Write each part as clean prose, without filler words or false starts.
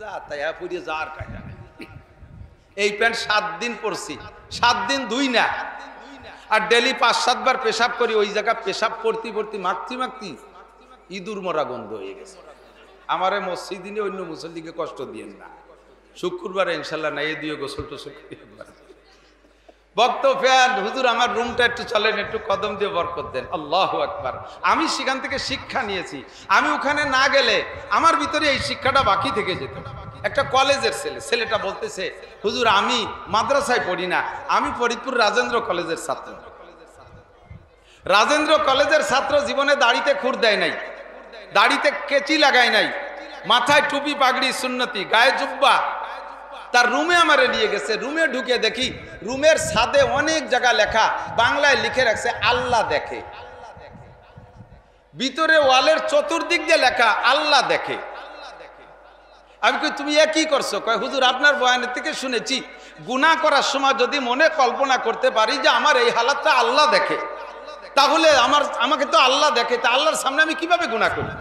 যা তাই পুড়িয়ে যাওয়ার কাজা এই প্যান্ট 7 দিন পরছি, 7 দিন ধুই না, আর ডেলি 5-7 বার পেশাব করি। ওই জায়গা পেশাব করতে করতে মাখতে মাখতে ইঁদুর মরা গন্ধ হয়ে গেছে। আমারে মসজিদে অন্য মুসল্লিকে কষ্ট দিয়েন না, শুক্রবারে ইনশাল্লাহ না এই দিয়ে গোসল টোসল বক্তব্য ফেয়ার হুজুর আমার রুমটা একটু চলেন, একটু কদম দিয়ে বরকত দেন। আল্লাহু আকবার। আমি সেখান থেকে শিক্ষা নিয়েছি, আমি ওখানে না গেলে আমার ভিতরে এই শিক্ষাটা বাকি থেকে যেত। একটা কলেজের ছেলেটা বলতেছে হুজুর আমি মাদ্রাসায় পড়ি না, আমি ফরিদপুর রাজেন্দ্র কলেজের ছাত্র। রাজেন্দ্র কলেজের ছাত্র, জীবনে দাড়িতে খুর দেয় নাই, দাড়িতে কেচি লাগায় নাই, মাথায় টুপি পাগড়ি সুন্নতি, গায়ে জুব্বা। তার রুমে আমারে নিয়ে গেছে, রুমে ঢুকে দেখি রুমের ছাদে অনেক জায়গা লেখা, বাংলায় লিখে রাখছে আল্লাহ দেখে। ভিতরে ওয়ালের চতুর্দিক দিয়ে লেখা আল্লাহ দেখে। আমি কই তুমি এ কি করছো? কয় হুজুর আপনার বয়ানের থেকে শুনেছি গুনাহ করার সময় যদি মনে কল্পনা করতে পারি যে আমার এই হালাতটা আল্লাহ দেখে, তাহলে আমাকে তো আল্লাহ দেখে, তা আল্লাহর সামনে আমি কিভাবে গুনাহ করি?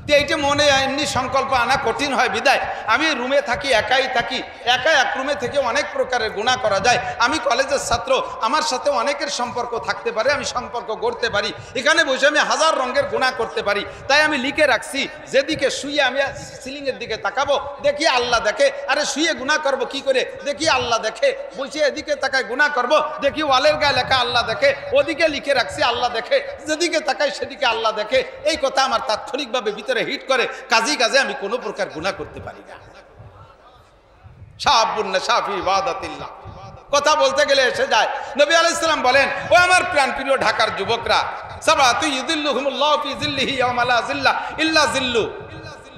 তো এইটা মনে এমনি সংকল্প আনা কঠিন হয় বিদায় আমি রুমে থাকি, একাই থাকি। একা এক রুমে থেকে অনেক প্রকারের গুনাহ করা যায়। আমি কলেজের ছাত্র, আমার সাথে অনেকের সম্পর্ক থাকতে পারে, আমি সম্পর্ক গড়তে পারি। এখানে বসে আমি হাজার রঙের গুনাহ করতে পারি। তাই আমি লিখে রাখছি যেদিকে শুয়ে আমি সিলিংয়ের দিকে তাকাবো দেখি আল্লাহ দেখে, আরে শুয়ে গুনাহ করব কি করে দেখি আল্লাহ দেখে, বসে এদিকে তাকায় গুনাহ করব দেখি ওয়ালের গায়ে লেখা আল্লাহ দেখে, ওদিকে লিখে রাখছি আল্লাহ দেখে, যেদিকে তাকাই সেদিকে আল্লাহ দেখে। এই কথা আমার তাৎক্ষণিকভাবে ভিতরে হিট করে, কাজে কাজে আমি কোনো প্রকার গুনাহ করতে পারি না। শাআবুন নাশা ফি ইবাদাতিল্লাহ, কথা বলতে গেলে এসে যায়। নবী আলাইহিস সালাম বলেন, ও আমার প্রাণপ্রিয় ঢাকার যুবকরা, সাবাতু ইযিল্লুহুমুল্লাহু ফি যিল্লিহি ইয়াওমা লা যিল্লা ইল্লা যিল্লু।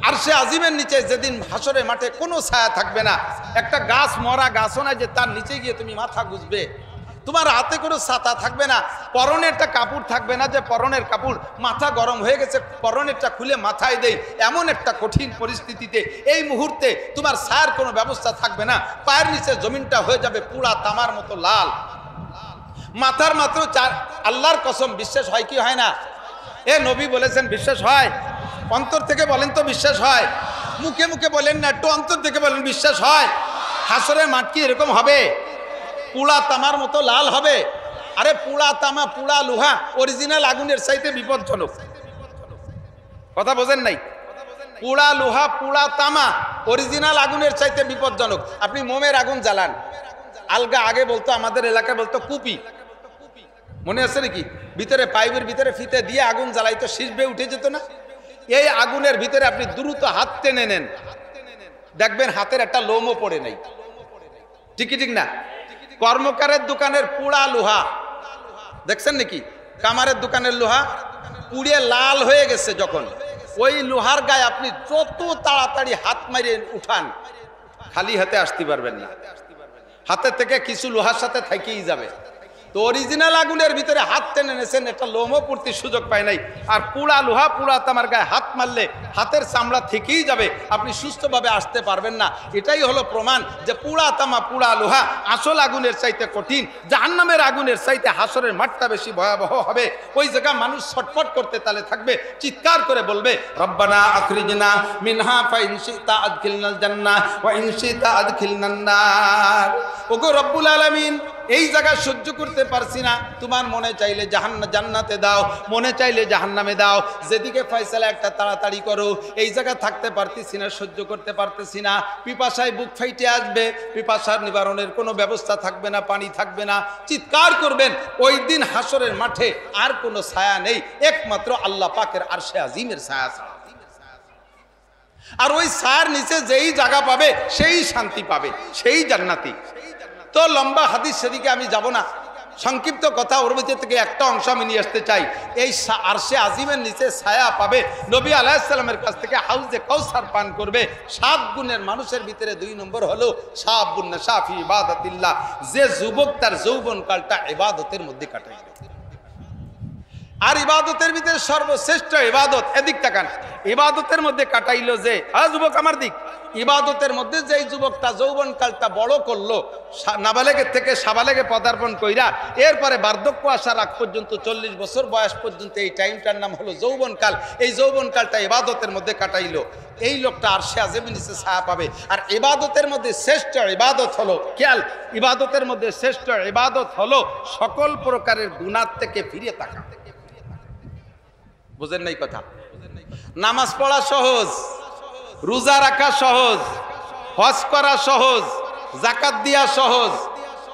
আরশে আজিমের নিচে যেদিন হাসরের মাঠে কোনো ছায়া থাকবে না, একটা গাছ, মরা গাছও না যে তার নিচে গিয়ে তুমি মাথা গুজবে, তোমার হাতে কোনো ছাতা থাকবে না, পরনের একটা কাপড় থাকবে না যে পরনের কাপড় মাথা গরম হয়ে গেছে পরনেরটা খুলে মাথায় দেই, এমন একটা কঠিন পরিস্থিতিতে এই মুহূর্তে তোমার ছায়ার কোনো ব্যবস্থা থাকবে না। পায়ের নিচে জমিনটা হয়ে যাবে পুরা তামার মতো লাল। মাথার মাত্র আল্লাহর কসম, বিশ্বাস হয় কি হয় না? এ নবী বলেছেন বিশ্বাস হয়? অন্তর থেকে বলেন তো বিশ্বাস হয়? মুখে মুখে বলেন না, একটু অন্তর থেকে বলেন বিশ্বাস হয়? হাসরের মাঠ কি এরকম হবে? পুড়া তামার মতো লাল হবে? আরে পুড়া তামা, পুড়া লোহা অরিজিনাল আগুনের চাইতে বিপজ্জনক। কথা বোঝেন নাই? পুড়া লোহা, পুড়া তামা অরিজিনাল আগুনের চাইতে বিপজ্জনক। আপনি মোমের আগুন জ্বালান, আলগা আগে বলতো আমাদের এলাকায় বলতো কুপি, মনে আছে নাকি? ভিতরে পাইপের ভিতরে ফিতে দিয়ে আগুন জ্বালাইতো, শীষবে উঠে যেত না? এই আগুনের ভিতরে আপনি দ্রুত হাত টেনে নেন, দেখবেন হাতের একটা লোমও পড়ে নাই। ঠিক ঠিক না? কর্মকারের দোকানের পুড়া লোহা দেখছেন নাকি? কামারের দোকানের লোহা পুড়িয়ে লাল হয়ে গেছে, যখন ওই লোহার গায়ে আপনি যত তাড়াতাড়ি হাত মারিয়ে উঠান, খালি হাতে আসতে পারবেন না, হাতের থেকে কিছু লোহার সাথে থেকেই যাবে। তো অরিজিনাল আগুনের ভিতরে হাত টেনে নেছেন, একটা লোমও পড়তে সুযোগ পায় নাই। আর পুড়া লোহা, পুড়া তামার গায়ে হাত মারলে হাতের চামড়া থেকেই যাবে, আপনি সুস্থভাবে আসতে পারবেন না। এটাই হলো প্রমাণ যে পুড়া তামা, পুড়া লোহা আসল আগুনের চাইতে কঠিন। জাহান্নামের আগুনের চাইতে হাসরের মাঠটা বেশি ভয়াবহ হবে। ওই জায়গায় মানুষ ছটফট করতে তালে থাকবে, চিৎকার করে বলবে রব্বানা আখরিজনা মিনহা ফাইন শিতা আদখিলনাল জান্নাহ ওয়া ইন শিতা আদখিলনান নার। ওগো রব্বুল আলামিন, এই জায়গা সহ্য করতে পারছি না, তোমার মনে চাইলে জান্নাতে দাও, মনে চাইলে জাহান্নামে দাও, যেদিকে ফয়সালা একটা তাড়াতাড়ি করো। এই জায়গা থাকতে পারতেছি না, সহ্য করতে পারতেছি না, পিপাসায় বুক ফাইটে আসবে, পিপাসার নিবারণের কোনো ব্যবস্থা থাকবে না, পানি থাকবে না, চিৎকার করবেন। ওই দিন হাসরের মাঠে আর কোনো ছায়া নেই, একমাত্র আল্লাহ পাকের আরশে আজিমের ছায়া ছাড়া। আর ওই ছায়ার নিচে যেই জায়গা পাবে সেই শান্তি পাবে, সেই জান্নাতি। তো লম্বা হাদিস সেদিকে আমি যাব না, সংক্ষিপ্ত কথা ওর ভিতর থেকে একটা অংশ আমি নিয়ে আসতে চাই। এই আরশে আজিমের নিচে ছায়া পাবে, নবী আলাইহিস সালামের কাছ থেকে হাউজে কাউসার পান করবে। 7 গুণের মানুষের ভিতরে 2 নম্বর হলো শাআবুন নাশা ফি ইবাদাতিল্লাহ, যে যুবক তার যৌবনকালটা ইবাদতের মধ্যে কাটাইবে। আর ইবাদতের ভিতরে সর্বশ্রেষ্ঠ ইবাদত, এদিক তাকান, ইবাদতের মধ্যে কাটাইলো যে, যুবক আমার দিক, ইবাদতের মধ্যে যেই যুবকটা যৌবনকালটা বড় করলো, নাবালেগের থেকে সাবালেগে পদার্পণ কইরা এরপরে বার্ধক্য আসার আগ পর্যন্ত 40 বছর বয়স পর্যন্ত এই টাইমটার নাম হলো যৌবনকাল। এই যৌবনকালটা ইবাদতের মধ্যে কাটাইলো, এই লোকটা আরশে আযমের নিচে ছায়া পাবে। আর ইবাদতের মধ্যে শ্রেষ্ঠ ইবাদত হলো, খেয়াল, ইবাদতের মধ্যে শ্রেষ্ঠ ইবাদত হলো সকল প্রকারের গুনাহ থেকে ফিরে থাকা। বুঝেন নাই কথা? নামাজ পড়া সহজ, রোজা রাখা সহজ, হজ করা সহজ, যাকাত দেওয়া সহজ,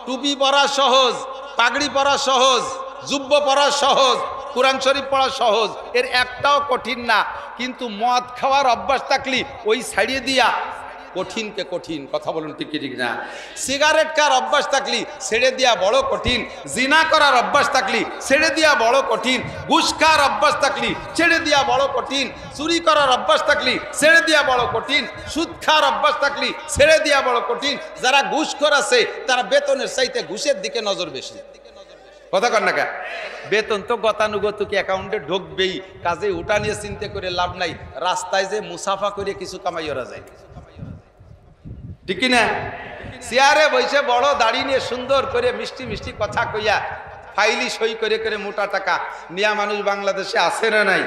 টুপি পরা সহজ, পাগড়ি পরা সহজ, জুব্ব পরা সহজ, কুরআন শরীফ পড়া সহজ, এর একটাও কঠিন না। কিন্তু মদ খাওয়ার অভ্যাস থাকলে ওই ছাড়িয়ে দিয়া কঠিনকে কঠিন। কথা বলুন ঠিক কি ঠিক না? সিগারেট খাওয়ার অভ্যাস থাকলে ছেড়ে দেওয়া বড় কঠিন, জিনা করার অভ্যাস থাকলে ছেড়ে দেওয়া বড় কঠিন, ঘুষ খাওয়ার অভ্যাস থাকলে ছেড়ে দেওয়া বড় কঠিন, চুরি করার অভ্যাস থাকলে ছেড়ে দেওয়া বড় কঠিন, সুদ খাওয়ার অভ্যাস থাকলে ছেড়ে দেওয়া বড় কঠিন। যারা ঘুষখোর আছে তারা বেতনের চাইতে ঘুষের দিকে নজর বেশি। কথা কর না কা? বেতন তো গতানুগতিক অ্যাকাউন্টে ঢুকবেই, কাজে ওটা নিয়ে চিন্তা করে লাভ নাই। রাস্তায় যে মুসাফা করে কিছু কামাই ওরা যায়, ঠিক কিনা? চেয়ারে বসে বড় দাড়ি নিয়ে সুন্দর করে মিষ্টি মিষ্টি কথা কইয়া ফাইলি সই করে করে মোটা টাকা নিয়া মানুষ বাংলাদেশে আছে না নাই?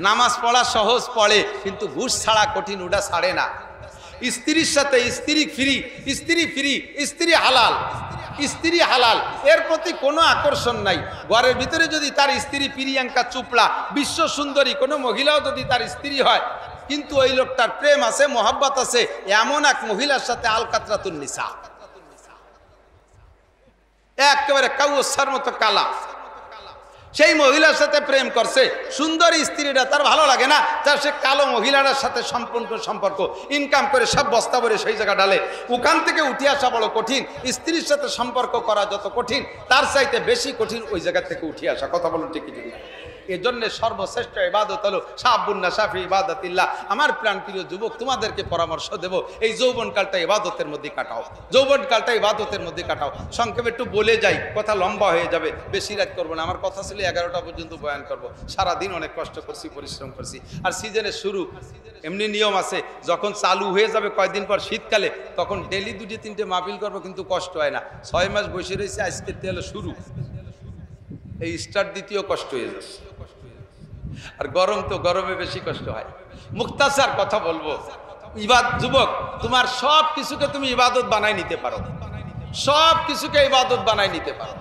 নামাজ পড়া সহজ পড়ে, কিন্তু ঘুষ ছাড়া কঠিন, ওটা ছাড়ে না। স্ত্রীর সাথে স্ত্রী ফ্রি, স্ত্রী ফ্রি, স্ত্রী হালাল, স্ত্রী হালাল, এর প্রতি কোনো আকর্ষণ নাই। ঘরের ভিতরে যদি তার স্ত্রী প্রিয়াঙ্কা চোপড়া, বিশ্ব সুন্দরী কোনো মহিলাও যদি তার স্ত্রী হয়, কিন্তু ওই লোকটার প্রেম আছে, মোহাব্বত আছে এমন এক মহিলার সাথে আলকাতরাতুন নিসা, একেবারে কাউসার মতো কালা, সেই মহিলার সাথে প্রেম করছে। সুন্দরী স্ত্রীরা তার ভালো লাগে না, তার সে কালো মহিলার সাথে সম্পর্ক ইনকাম করে সব বস্তা ভরে সেই জায়গা ডালে। ওখান থেকে উঠে আসা বড় কঠিন। স্ত্রীর সাথে সম্পর্ক করা যত কঠিন, তার চাইতে বেশি কঠিন ওই জায়গা থেকে উঠে আসা। কথা বলুন ঠিক কি? এজন্য সর্বশ্রেষ্ঠ ইবাদত হলো শাবুন্না শাফি ইবাদাতিল্লাহ। আমার প্রাণপ্রিয় যুবক, তোমাদেরকে পরামর্শ দেব, এই যৌবনকালটা ইবাদতের মধ্যে কাটাও, যৌবনকালটা ইবাদতের মধ্যে কাটাও। সংক্ষেপে একটু বলে যাই, কথা লম্বা হয়ে যাবে, বেশি রাত করবো না। আমার কথা ছিল 11টা পর্যন্ত বয়ান করব। সারাদিন অনেক কষ্ট করছি, পরিশ্রম করছি। আর সিজনের শুরু, এমনি নিয়ম আছে, যখন চালু হয়ে যাবে কয়েকদিন পর শীতকালে, তখন ডেলি 2-3টে মাহফিল করবো, কিন্তু কষ্ট হয় না। 6 মাস বসে রয়েছে, আজকের হলো শুরু, এই স্টার্ট দ্বিতীয় কষ্ট হয়ে যাচ্ছে। আর গরম তো, গরমে বেশি কষ্ট হয়। মুক্তাসার কথা বলবো, যুবক, তোমার সব কিছুকে তুমি ইবাদত বানাই নিতে পারো, সব কিছুকে ইবাদত বানাই নিতে পারো।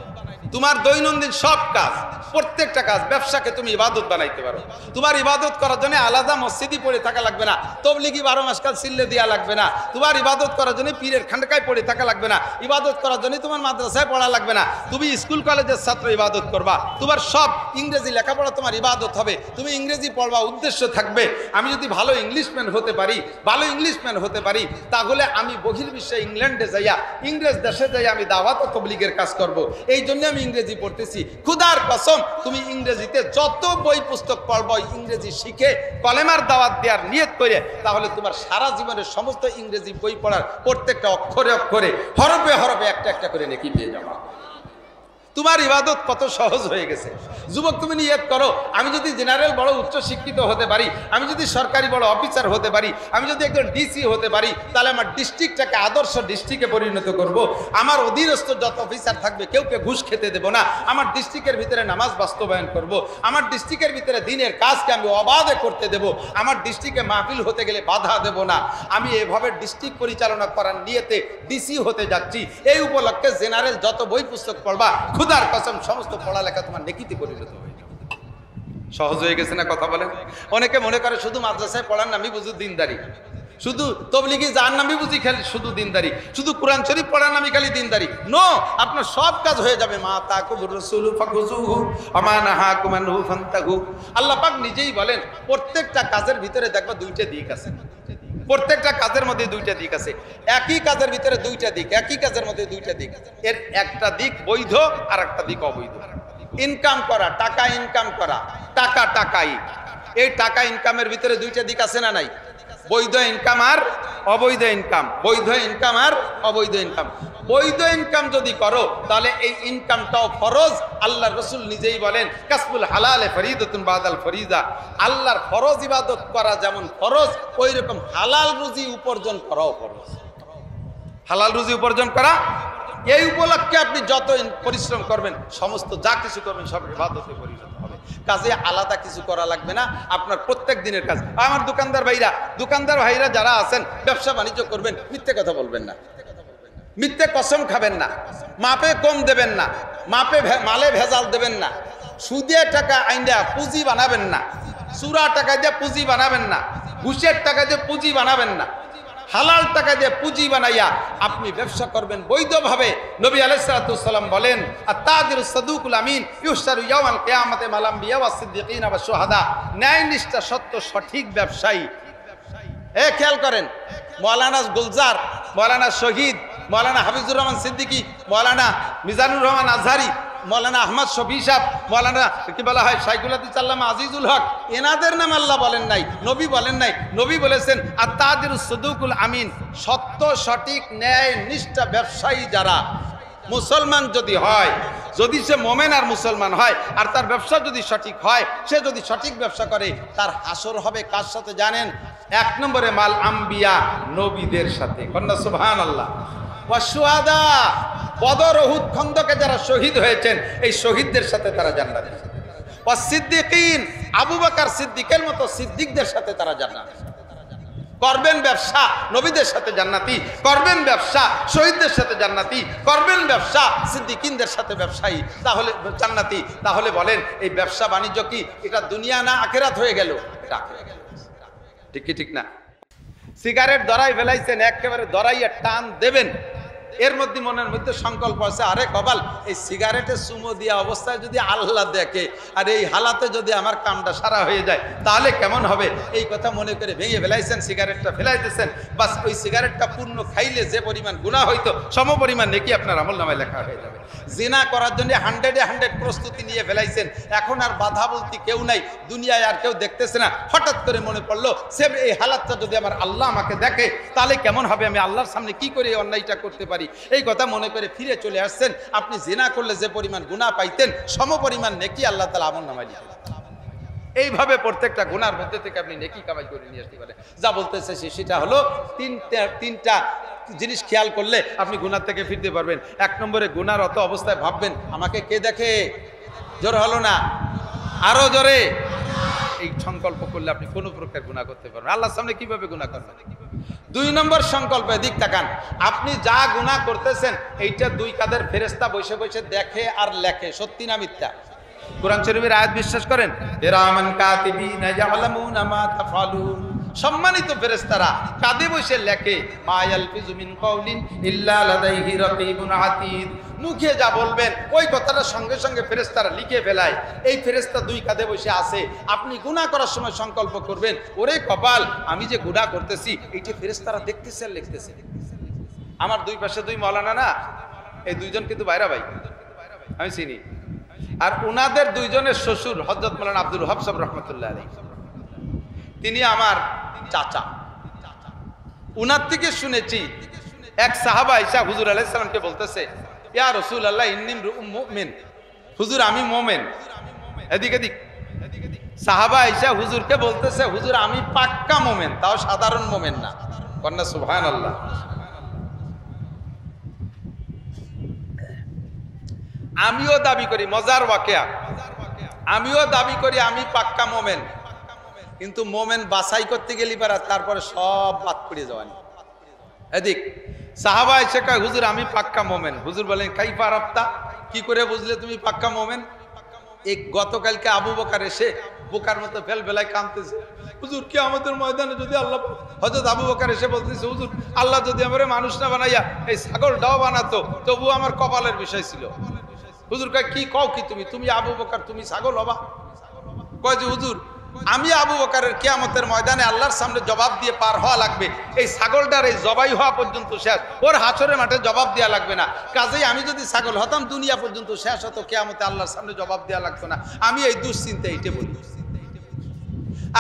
তোমার দৈনন্দিন সব কাজ, প্রত্যেকটা কাজ, ব্যবসাকে তুমি ইবাদত বানাইতে পারো। তোমার ইবাদত করার জন্য আলাদা মসজিদই পড়ে থাকা লাগবে না, তবলিগি 12 মাস কাল সিল্লে দেওয়া লাগবে না। তোমার ইবাদত করার জন্য পীরের খানকায় পড়ে থাকা লাগবে না, ইবাদত করার জন্য তোমার মাদ্রাসায় পড়া লাগবে না। তুমি স্কুল কলেজের ছাত্র, ইবাদত করবা। তোমার সব ইংরেজি লেখাপড়া তোমার ইবাদত হবে, তুমি ইংরেজি পড়বা, উদ্দেশ্য থাকবে আমি যদি ভালো ইংলিশম্যান হতে পারি, ভালো ইংলিশম্যান হতে পারি, তাহলে আমি বহির্বিশ্বে ইংল্যান্ডে যাইয়া, ইংরেজ দেশে যাইয়া আমি দাওয়াত ও তবলিগের কাজ করব। এই জন্য আমি ইংরেজি পড়তেছি। খুদার কসম, তুমি ইংরেজিতে যত বই পুস্তক পড়বো, ইংরেজি শিখে কলেমার দাওয়াত দেওয়ার নিয়ত করে, তাহলে তোমার সারা জীবনের সমস্ত ইংরেজি বই পড়ার প্রত্যেকটা অক্ষরে অক্ষরে, হরফে হরফে একটা একটা করে নেকি পেয়ে যাবা। তোমার ইবাদত কত সহজ হয়ে গেছে। যুবক, তুমি নিয়ত করো, আমি যদি জেনারেল বড় উচ্চ শিক্ষিত হতে পারি, আমি যদি সরকারি বড় অফিসার হতে পারি, আমি যদি একজন ডিসি হতে পারি, তাহলে আমার ডিস্ট্রিক্টটাকে আদর্শ ডিস্ট্রিক্টে পরিণত করব। আমার অধীনস্থ যত অফিসার থাকবে কেউকে ঘুষ খেতে দেব না। আমার ডিস্ট্রিক্টের ভিতরে নামাজ বাস্তবায়ন করব। আমার ডিস্ট্রিক্টের ভিতরে দিনের কাজকে আমি অবাধে করতে দেব। আমার ডিস্ট্রিক্টে মাহফিল হতে গেলে বাধা দেব না। আমি এভাবে ডিস্ট্রিক্ট পরিচালনা করার নিয়তে ডিসি হতে যাচ্ছি। এই উপলক্ষে জেনারেল যত বই পুস্তক পড়বা, খুদার কসম সমস্ত পড়ালেখা তোমার নেকিতে পরিণত হবে। সহজ হয়ে গেছে না? কথা বলেন। অনেকে মনে করে শুধু মাদ্রাসায় পড়ার নামই বুঝি দিনদারি, শুধু তবলিগি যার নামই বুঝি খালি শুধু দিনদারি, শুধু কোরআন শরীফ পড়ার নামই খালি দিনদারি। নো, আপনার সব কাজ হয়ে যাবে। মা তাকুবুর রাসূলু ফাকুযুহু আমা নাহাকুম আনহু ফান্তাহু। আল্লাহ পাক নিজেই বলেন, প্রত্যেকটা কাজের ভিতরে দেখবা দুইটা দিক আছে। প্রত্যেকটা কাজের মধ্যে দুইটা দিক আছে। একই কাজের ভিতরে দুইটা দিক, একই কাজের মধ্যে দুইটা দিক। এর একটা দিক বৈধ, আর একটা দিক অবৈধ। ইনকাম করা, টাকা ইনকাম করা, টাকা টাকাই, এই টাকা ইনকামের ভিতরে দুইটা দিক আছে না নাই? বৈধ ইনকাম আর অবৈধ ইনকাম, বৈধ ইনকাম আর অবৈধ ইনকাম। বৈধ ইনকাম যদি করো তাহলে এই ইনকামটাও ফরজ। আল্লাহ রসুল নিজেই বলেন কাসবুল হালালে ফরিদাতুন বাদাল ফরিদা, আল্লাহর ফরজ ইবাদত করা যেমন ফরজ, ওই রকম হালাল রুজি উপার্জন করাও ফরজ। হালাল রুজি উপার্জন করা, এই উপলক্ষে আপনি যত পরিশ্রম করবেন, সমস্ত যা কিছু করবেন সব ইবাদতে পরিণত হবে। কাজে আলাদা কিছু করা লাগবে না, আপনার প্রত্যেক দিনের কাজ। আমার দোকানদার ভাইরা যারা আছেন, ব্যবসা বাণিজ্য করবেন, মিথ্যে কথা বলবেন না, মিথ্যে কসম খাবেন না, মাপে কম দেবেন না, মালে ভেজাল দেবেন না, সুদে টাকা আইনা পুঁজি বানাবেন না, চুরা টাকা দিয়ে পুঁজি বানাবেন না, ঘুষের টাকা দিয়ে পুঁজি বানাবেন না, হালাল টাকা দিয়ে পুঁজি বানাইয়া আপনি ব্যবসা করবেন বৈধভাবে। নবী আলাইহিস সালাতু সালাম বলেন আত-তাজিরুস সাদুকুল আমিন ইউশারু ইয়াওমাল কিয়ামাতি মাল আম্বিয়া ওয়াস সিদ্দিকিনা ওয়াশ শুহাদা। ন্যায়নিষ্ঠ সত্য সঠিক ব্যবসায়ী। খেয়াল করেন, মাওলানা গুলজার, মাওলানা শহীদ, মাওলানা হাফিজুর রহমান সিদ্দিকী, মাওলানা মিজানুর রহমান আজহারি, মাওলানা আহমদ শফি সাহেব, মাওলানা কি বলা হয় শাইখুল হাদিস আল্লামা আজিজুল হক, এনাদের নাম আল্লাহ বলেন নাই, নবী বলেন নাই। নবী বলেছেন আত-তাজিরুস সাদুকুল আমিন, সত্য সঠিক ন্যায় নিষ্ঠা ব্যবসায়ী যারা, মুসলমান যদি হয়, যদি সে মোমেন আর মুসলমান হয়, আর তার ব্যবসা যদি সঠিক হয়, সে যদি সঠিক ব্যবসা করে, তার হাসর হবে কার সাথে জানেন? 1 নম্বরে মাল আম্বিয়া, নবীদের সাথে। কন্যা সুবহানাল্লাহ। ওয়া শুহাদা, বদর উহুদ খন্দকে যারা শহীদ হয়েছেন, এই শহীদদের সাথে তারা জান্নাতে। ওয়া সিদ্দিকিন, আবু বকর সিদ্দিকের মতো সিদ্দিকদের সাথে তারা জান্নাতে। করবেন ব্যবসা, নবীদের সাথে জান্নাতি, করবেন ব্যবসা শহীদদের সাথে জান্নাতি, করবেন ব্যবসা সিদ্দিকিনদের সাথে ব্যবসায়ী, তাহলে জান্নাতি। তাহলে বলেন এই ব্যবসা বাণিজ্য কি এটা দুনিয়া না আখিরাত হয়ে গেল? এটা আখিরাত। ঠিক কি ঠিক না? সিগারেট ধরাই ফেলাইছেন, একেবারে ধরাইয়া টান দেবেন, এর মধ্যে মনের মধ্যে সংকল্প আছে, আরে কপাল, এই সিগারেটে চুমো দিয়া অবস্থায় যদি আল্লাহ দেখে আর এই হালাতে যদি আমার কামটা সারা হয়ে যায়, তাহলে কেমন হবে? এই কথা মনে করে ভেঙে ফেলাইছেন, সিগারেটটা ফেলাইতেছেন, বাস ওই সিগারেটটা পূর্ণ খাইলে যে পরিমাণ গুনাহ হইতো, সম পরিমাণ নেকি আপনার আমলনামায় লেখা হয়ে যাবে। জিনা করার জন্য 100 প্রস্তুতি নিয়ে ফেলাইছেন, এখন আর বাধা বলতে কেউ নাই, দুনিয়ায় আর কেউ দেখতেছে না, হঠাৎ করে মনে পড়লো সে এই হালাতটা যদি আমার আল্লাহ আমাকে দেখে, তাহলে কেমন হবে? আমি আল্লাহর সামনে কি করে এই অন্যায়টা করতে পারি? এই কথা মনে করে ফিরে চলে আসছেন। আপনি জিনা করলে যে পরিমাণ গুনাহ পাইতেন, সম পরিমাণ নেকি আল্লাহ তাআলা আমলনামায় লিখে দেন। এইভাবে প্রত্যেকটা গুনার মধ্যে থেকে আপনি নেকি কামাই করে নিয়ে আসতে পারেন। যা বলতেছে সেটা হলো তিনটা জিনিস খেয়াল করলে আপনি গুনার থেকে ফিরতে পারবেন। 1 নম্বরে গুনার অত অবস্থায় ভাববেন আমাকে কে দেখে, জোর হলো না, আরো জোরে। এই সংকল্প করলে আপনি কোনো প্রকার গুনাহ করতে পারবেন। আল্লাহর সামনে কিভাবে গুনাহ করবেন? 2 নম্বর সংকল্প, দিক তাকান, আপনি যা গুনাহ করতেছেন এইটা 2 কাঁধের ফেরেশতা বসে বসে দেখে আর লেখে, সত্যি না মিথ্যা? কোরআন শরীফের আয়াত বিশ্বাস করেন? কিরামান কাতিবিনা ইয়ালামুনা মা তাফআলুন, সম্মানিত ফেরেশতারা কাঁধে বসে লেখে, মা ইয়ালফিজু মিন কাউলিন ইল্লা লাদাইহি রাকিবুন আতীদ, মুখে যা বলবেন ওই কথাটা সঙ্গে সঙ্গে ফেরেশতারা লিখে ফেলায়। এই ফেরেশতা 2 কাঁধে বসে আছে। আপনি গুনাহ করার সময় সংকল্প করবেন, ওরে কপাল, আমি যে গুনাহ করতেছি এইটা ফেরেশতারা দেখতেছে আর লিখতেছে। আমার 2 পাশে 2 মাওলানা না, এই 2 জন কিন্তু বাইরা ভাই, আমি চিনি। আর ওনাদের 2 জনের শ্বশুর হযরত মাওলানা আব্দুল ওয়াহাব সাহেব রাহমাতুল্লাহ আলাইহি, তিনি আমার চাচা। উনার থেকে শুনেছি এক সাহাবা আয়েশা হুজুর আলাইহিস সালামকে বলতেছে, ইয়া রাসূলুল্লাহ ইন্নী মুমিন, হুজুর আমি মুমিন। এদিক সাহাবা আয়েশা হুজুরকে বলতেছে, হুজুর আমি পাক্কা মুমিন, তাও সাধারণ মুমিন না। কন্যা সুবহানাল্লাহ। আমিও দাবি করি, মজার ওয়াকিয়া, আমিও দাবি করি আমি পাক্কা মুমিন, কিন্তু মোমেন বাছাই করতে গেলি পারা তারপরে সব বাদ পড়ে যাওয়ানি। এদিক সাহাবা এসে কয়, হুজুর আমি পাক্কা মোমেন। হুজুর বলেন কাইফা আরাফতা, কি করে বুঝলে তুমি পাক্কা মোমেন? এই গতকালকে আবু বকর এসে বোকার মতো ফেলফেলায় কাঁদতেছে, হুজুর কিয়ামতের ময়দানে যদি আল্লাহ, হযরত আবু বকর এসে বলতেছে, হুজুর আল্লাহ যদি আমারে মানুষ না বানাইয়া এই ছাগলটাও বানাতো তবু আমার কপালের বিষয় ছিল। হুজুর কয় কি কও কি তুমি আবু বকর তুমি ছাগল হবা? কয় যে হুজুর আমি আবু বকরের কিয়ামতের ময়দানে আল্লাহর সামনে জবাব দিয়ে পার হওয়া লাগবে, এই ছাগলটার এই জবাই হওয়া পর্যন্ত শেষ, ওর হাসরের মাঠে জবাব দেওয়া লাগবে না। কাজেই আমি যদি ছাগল হতাম দুনিয়া পর্যন্ত শেষ হতো, কিয়ামতে আল্লাহর সামনে জবাব দেওয়া লাগতো না। আমি এই দুশ্চিন্তা এইটে বলি।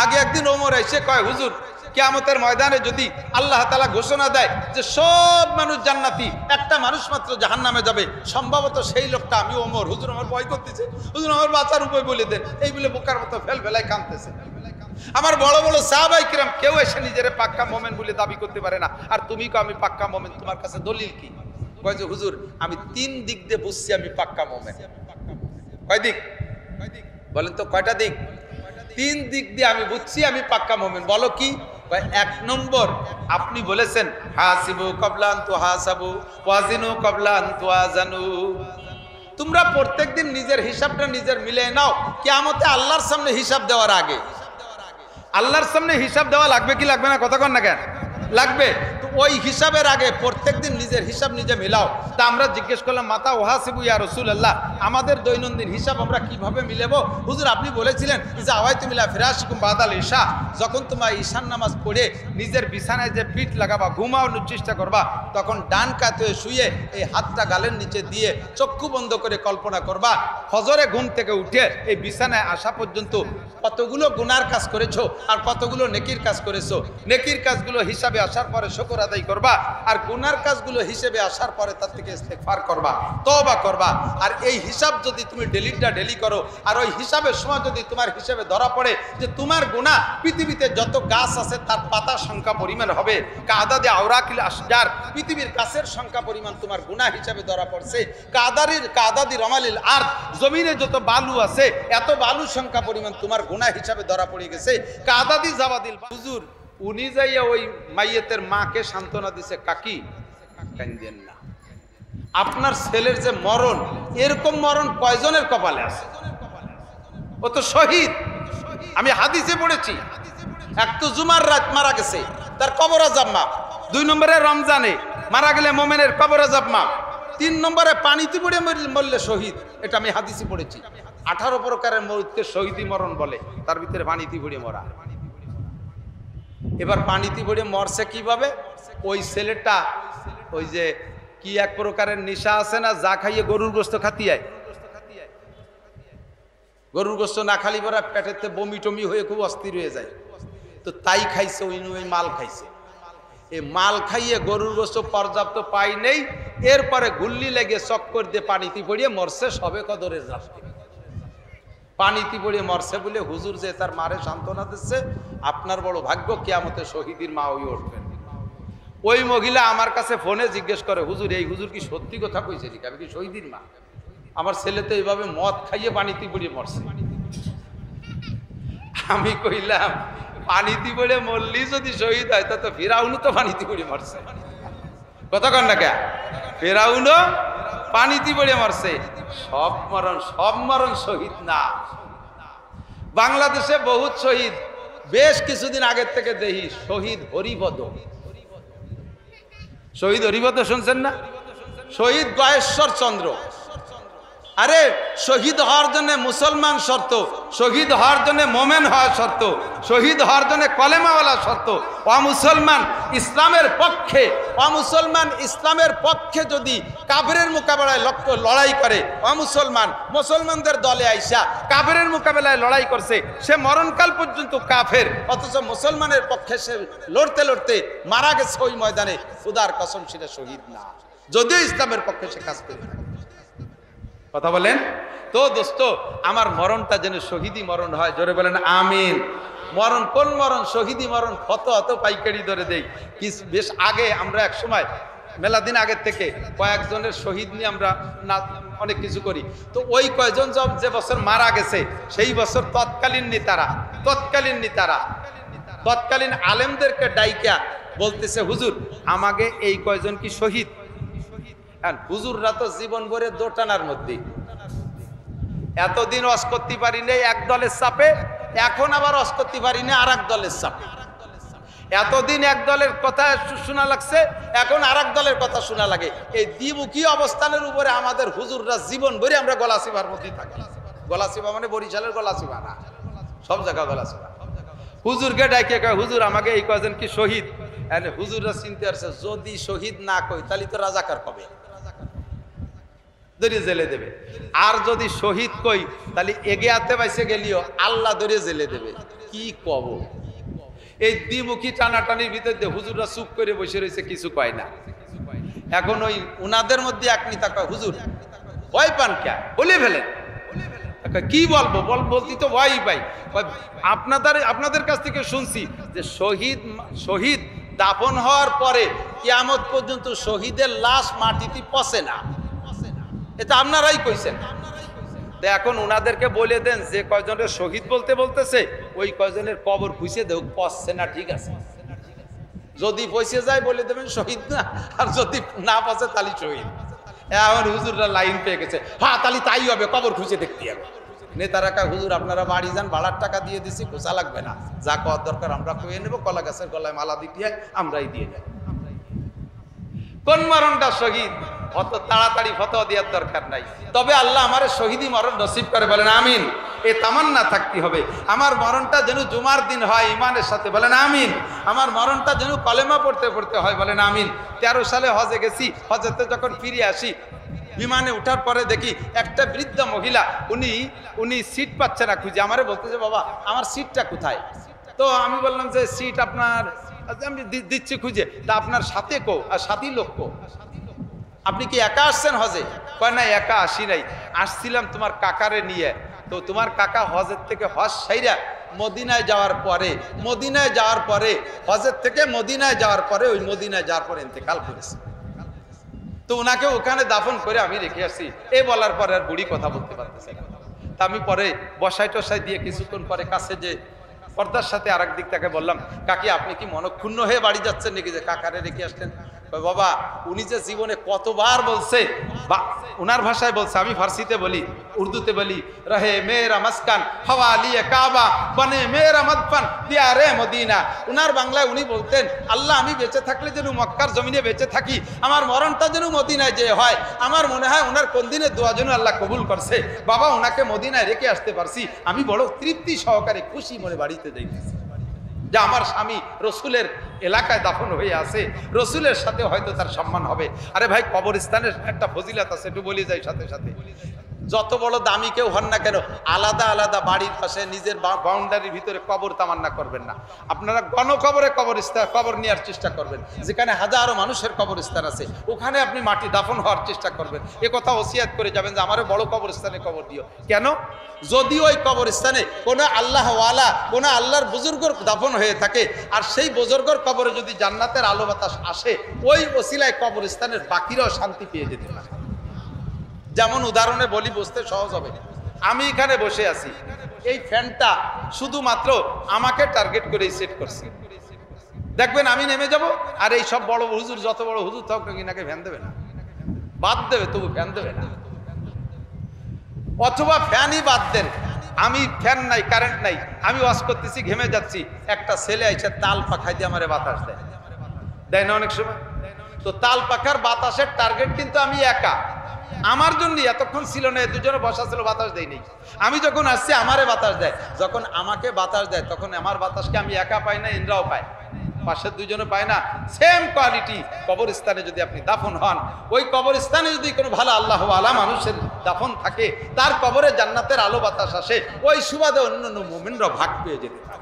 আগে একদিন ওমর এসে কয়, হুজুর কিয়ামতের ময়দানে যদি আল্লাহ তাআলা ঘোষণা দেয় যে সব মানুষ জান্নাতি, একটা মানুষ মাত্র জাহান্নামে যাবে, সম্ভবত সেই লোকটা আমি ওমর। হুজুর আমার ভয় করতেছে, হুজুর আমার বাঁচার উপায় বলে দেন, এই বলে বোকার মতো ফেলায় কাঁদতেছে। আমার বড় বড় সাহাবায়ে কিরাম কেউ এসে নিজের পাক্কা মোমেন বলে দাবি করতে পারে না। আর তুমি কো আমি পাক্কা মোমেন, তোমার কাছে দলিল কি? কয় যে হুজুর আমি 3 দিক দিয়ে বুঝছি আমি পাক্কা মোমেন। কয় দিক বলেন তো, কয়টা দিক? 3 দিক দিয়ে আমি বুঝছি আমি পাক্কা মোমেন। বলো কি? 1 নম্বর, আপনি বলেছেন হাসিবু ক্বাবলা আন তুহাসাবু ওয়াজিনু ক্বাবলা আন তুওয়াজানু। তোমরা প্রত্যেকদিন নিজের হিসাবটা নিজের মিলিয়ে নাও, কিয়ামতে আল্লাহর সামনে হিসাব দেওয়ার আগে। আল্লাহর সামনে হিসাব দেওয়া লাগবে কি লাগবে না? কথা কন না কেন? লাগবে। তো ওই হিসাবের আগে প্রত্যেকদিন নিজের হিসাব নিজে মিলাও। তা আমরা জিজ্ঞেস করলাম মাতা ওয়াহাসিবু ইয়া রাসূলুল্লাহ, আমাদের দৈনন্দিন হিসাব আমরা কিভাবে মিলাবো? হুজুর আপনি বলেছিলেন যে আওয়াইতু মিলা ফিরাশিকুম বাদাল ইশা, যখন তোমার ঈশান নামাজ পড়ে নিজের বিছানায় যে পিঠ লাগাবা, ঘুমানোর চেষ্টা করবা, তখন ডান কাতে শুয়ে এই হাতটা গালের নিচে দিয়ে চক্ষু বন্ধ করে কল্পনা করবা ফজরে ঘুম থেকে উঠে এই বিছানায় আসা পর্যন্ত কতগুলো গুনার কাজ করেছো আর কতগুলো নেকির কাজ করেছো। নেকির কাজগুলো হিসাবে আসার পরে শুকর আদায় করবা, আর গুনার কাজগুলো হিসেবে আসার পরে তার থেকে ইস্তেগফার করবা, তওবা করবা। আর এই হিসাব যদি তুমি ডেলি করো, আর ওই হিসাবের সময় যদি তোমার হিসাবে ধরা পড়ে যে তোমার গুনাহ পৃথিবীতে যত গাছ আছে তার পাতা সংখ্যা পরিমাণ হবে, কাদাদে আওরাকিল আশজার, পৃথিবীর গাছের সংখ্যা পরিমাণ তোমার গুনাহ হিসাবে ধরা পড়ছে, কাদাদি রমালিল আরদ, জমিনে যত বালু আছে এত বালু সংখ্যা পরিমাণ তোমার গুনাহ হিসাবে ধরা পড়ে গেছে, কাদাদি জাবাদিল। হুজুর উনি যাইয়া ওই মাইয়েতের মাকে সান্ত্বনা দিছে, কাকি কান্দেন না, আপনার ছেলের যে মরণ, এরকম মরণ কয়জনের কপালে আছে? ও তো শহীদ। আমি হাদিসে পড়েছি, এক তো জুমার রাত মারা গেছে, তার কবর আযাব মাফ। 2 নম্বরে রমজানে মারা গেলে মোমেনের কবর আযাব মাফ। 3 নম্বরে পানিতে পড়ে মরলে শহীদ, এটা আমি হাদিসে পড়েছি। 18 প্রকারের মরণকে শহীদি মরণ বলে, তার ভিতরে পানিতে পড়ে মরা। এবার পানিতে পড়ে মরছে কিভাবে? ওই ছেলেটা ওই যে কি এক প্রকারের নেশা আছে না, যা খাইয়ে গরুর গোশত খাতিয়ায়, গরুর গোশত না খালি পরা পেটেতে বমি টমি হয়ে খুব অস্থির হয়ে যায়, তো তাই খাইছে, ওই মাল খাইছে। এই মাল খাইয়ে গরুর গোশত পর্যাপ্ত পাই নেই, এরপরে গুল্লি লেগে চক্কর দিয়ে পানিতে পড়িয়ে মরছে সবে কদরের রাস্তায়। পানিতে পড়ে মরছে বলে হুজুর যে তার মারে সান্ত্বনা দিচ্ছে, আপনার বড় ভাগ্য, কিয়ামতে শহীদের মা হয়ে উঠবেন। ওই মহিলা আমার কাছে ফোনে জিজ্ঞেস করে, হুজুর এই হুজুর কি সত্যি কথা কইছে নাকি? আমি কি শহীদের মা? আমার ছেলে তো এইভাবে মদ খাইয়ে পানিতে পড়ে মরছে। আমি কইলাম পানিতে পড়ে মরলি যদি শহীদ হয় তা তো ফিরাউনও তো পানিতে পড়ে মরছে। কথা কন না কে? ফিরাউনও পানিতে পড়ে মরছে। সব মরণ শহীদ না। বাংলাদেশে বহুত শহীদ, বেশ কিছুদিন আগের থেকে দেখি শহীদ হরিপদ। শহীদ হরিপদ শুনছেন না? শহীদ গয়েশ্বর চন্দ্র। আরে শহীদ হওয়ার জন্য মুসলমান শর্ত, শহীদ হওয়ার জন্য মোমেন হওয়া শর্ত, শহীদ হওয়ার জন্য কলেমাওয়ালা শর্ত। অমুসলমান ইসলামের পক্ষে, অমুসলমান ইসলামের পক্ষে যদি কাফেরের মোকাবেলায় লড়াই করে, মুসলমানদের দলে আইসা কাফেরের মোকাবেলায় লড়াই করছে, সে মরণকাল পর্যন্ত কাফের, অথচ মুসলমানের পক্ষে সে লড়তে লড়তে মারা গেছে ওই ময়দানে, খুদার কসম সেটা শহীদ না, যদিও ইসলামের পক্ষে সে কাজ করে। কথা বলেন তো দোস্ত, আমার মরণটা যেন শহীদি মরণ হয়, জোরে বলেন আমিন। মরণ কোন মরণ? শহীদি মরণ। কত পাইকারি ধরে দেই। বেশ আগে আমরা এক সময় মেলা দিন আগের থেকে কয়েকজনের শহীদ নিয়ে আমরা অনেক কিছু করি। তো ওই কয়েকজন যে বছর মারা গেছে সেই বছর তৎকালীন আলেমদেরকে ডাইকা বলতেছে, হুজুর আমাকে এই কয়জন কি শহীদ? হুজুররা তো জীবন ভরে দোটানার মধ্যে, এতদিন ওয়াজ করতে পারি নাই এক দলের চাপে, এখন আবার ওয়াজ করতে পারি না আর এক দলের চাপে। এতদিন এক দলের কথা শোনা লাগছে, এখন আর এক দলের কথা শোনা লাগে। এই দ্বিমুখী অবস্থানের উপরে আমাদের হুজুররা জীবন ভরে আমরা গলাচিবার মধ্যে থাকি। গলাচিবা মানে বরিশালের গলাচিবা না, সব জায়গা গলাচিবা। হুজুরকে ডাইকে কয়, হুজুর আমাকে এই কয়জন কি শহীদ? হুজুররা চিনতে পারছে, যদি শহীদ না কই তাহলে তো রাজাকার কবে, ধরে জেলে দেবে। আর যদি শহীদ কই তাহলে এগে আতে বাইসে গেলিও আল্লাহ ধরে জেলে দেবে। কি কব? এই দ্বিমুখী টানাটানির ভিতর দিয়ে হুজুররা চুপ করে বসে রয়েছে, কিছু কয় না। এখন ওই উনাদের মধ্যে এক নেতা কয়, হুজুর ভয় পান কে, বলে ফেলেন। কি বলবো, বলতে তো ভয়ই পাই। আপনাদের কাছ থেকে শুনছি যে শহীদ দাফন হওয়ার পরে কিয়ামত পর্যন্ত শহীদের লাশ মাটিতে পচে না, এটা আপনারাই কইছেন। তো এখন উনাদেরকে বলে দেন যে কয়জনের শহীদ বলতেছে ওই কয়জনের কবর খুঁজে দেও, পচছে না, ঠিক আছে। যদি পয়সে যায় বলে দেবেন শহীদ না, আর যদি না পচে তাহলে শহীদ। এখন হুজুররা লাইন পেয়ে গেছে, হ্যাঁ তাহলে তাই হবে, কবর খুঁজে দেখতে হবে। নেতারা কা, হুজুর আপনারা বাড়ি যান, ভাড়ার টাকা দিয়ে দিছি, খোঁজা লাগবে না, যা করার দরকার আমরা কয়ে নেবো, কলা গাছের গলায় মালা দিতে আমরাই দিয়ে যাই। কোন মরণটা শহীদ অত তাড়াতাড়ি ফতোয়া দেওয়ার দরকার নাই। তবে আল্লাহ আমার শহীদি মরণ নসিব করে, বলেন আমিন। এ তামান্না থাকতে হবে, আমার মরণটা যেন জুমার দিন হয় ইমানের সাথে, বলেন আমিন। আমার মরণটা যেন কলেমা পড়তে পড়তে হয়, বলেন আমিন। 13 সালে হজে গেছি, হজেতে যখন ফিরে আসি, বিমানে উঠার পরে দেখি একটা বৃদ্ধ মহিলা, উনি সিট পাচ্ছে না, খুঁজে আমারে বলতেছে, বাবা আমার সিটটা কোথায়? তো আমি বললাম যে সিট আপনার, আমি দিচ্ছি খুঁজে। তা আপনার সাথে কো, আর সাথী লোক কো? আপনি কি একা আসছেন হজে? কয় না, একা আসি নাই, আসছিলাম তোমার কাকারে নিয়ে। তো তোমার কাকা হজের থেকে হজ সাইরা মদিনায় যাওয়ার পরে হজের থেকে মদিনায় যাওয়ার পরে, ওই মদিনায় যাওয়ার পরে ইন্তেকাল করেছে। তো ওনাকে ওখানে দাফন করে আমি রেখে আসছি। এই বলার পরে আর বুড়ি কথা বলতে পারতেছে না। তা আমি পরে বসাই টসাই দিয়ে কিছুক্ষণ পরে কাছে যে পর্দার সাথে আরেক দিক তাকে বললাম, কাকি আপনি কি মনক্ষুণ্ণ হয়ে বাড়ি যাচ্ছেন নাকি যে কাকারে রেখে আসলেন? বাবা উনি যে জীবনে কতবার বলছে, বা ওনার ভাষায় বলছে, আমি ফার্সিতে বলি, উর্দুতে বলি, রহে মেরা মাসকান হাওয়া লিয়ে কাবা বনে মেরা মদফন দিয়ারে মদিনা। ওনার বাংলায় উনি বলতেন, আল্লাহ আমি বেঁচে থাকলে যেন মক্কার জমিনে বেঁচে থাকি, আমার মরণটা যেন মদিনায় যে হয়। আমার মনে হয় ওনার কোন দিনের দোয়া যেন আল্লাহ কবুল করছে। বাবা ওনাকে মদিনায় রেখে আসতে পারছি, আমি বড় তৃপ্তি সহকারে খুশি মনে বাড়িতে যাইতেছি যে আমার স্বামী রসুলের এলাকায় দাফন হয়ে আছে, রসুলের সাথে হয়তো তার সম্মান হবে। আরে ভাই কবরস্থানের একটা ফজিলত আছে, একটু বলি যাই সাথে সাথে। যত বড় দামি কেউ হন না কেন, আলাদা আলাদা বাড়ির পাশে নিজের বাউন্ডারির ভিতরে কবর তামান্না করবেন না। আপনারা গণকবরে কবর নেওয়ার চেষ্টা করবেন, যেখানে হাজারো মানুষের কবরস্থান আছে ওখানে আপনি মাটি দাফন হওয়ার চেষ্টা করবেন। এ কথা ওসিয়াত করে যাবেন যে আমারও বড় কবরস্থানে কবর দিও। কেন? যদি ওই কবরস্থানে কোনো আল্লাহওয়ালা, কোনো আল্লাহর বুজুর্গর দাফন হয়ে থাকে, আর সেই বুজুর্গর কবরে যদি জান্নাতের আলো বাতাস আসে, ওই ওসিলায় কবরস্থানের বাকিরাও শান্তি পেয়ে যেতে পারে। যেমন উদাহরণে বলি, বুঝতে সহজ হবে। আমি এখানে বসে আছি, এই ফ্যানটা শুধুমাত্র আমাকে টার্গেট করে সেট করছি। দেখবেন আমি নেমে যাব, আর এই সব বড় হুজুর, যত বড় হুজুর থাকুক নাকি, নাকি ফ্যান দেবে না, বাদ দেবে, তবু ফ্যান দেবে না। অথবা ফ্যানই বাদ দেন, আমি ফ্যান নাই, কারেন্ট নাই, আমি ওয়াশ করতেছি, ঘেমে যাচ্ছি, একটা ছেলে এসে তাল পাখাই দিয়ে আমারে বাতাস দেয় না অনেক সময়? তো তাল পাখার বাতাসের টার্গেট কিন্তু আমি একা। আমার জন্য এতক্ষণ ছিল না, দুজনে বসা ছিল, বাতাস দেয়নি। আমি যখন আসছি আমারে বাতাস দেয়, যখন আমাকে বাতাস দেয় তখন আমার বাতাসকে আমি একা পাই না, ইন্দ্রাও পায়, পাশের দুজনে পায় না। সেম কোয়ালিটি কবরস্থানে যদি আপনি দাফন হন, ওই কবরস্থানে যদি কোনো ভালো আল্লাহওয়ালা মানুষের দাফন থাকে, তার কবরে জান্নাতের আলো বাতাস আসে, ওই সুবাদে অন্যান্য মুমিনরা ভাগ পেয়ে যেতে পারে।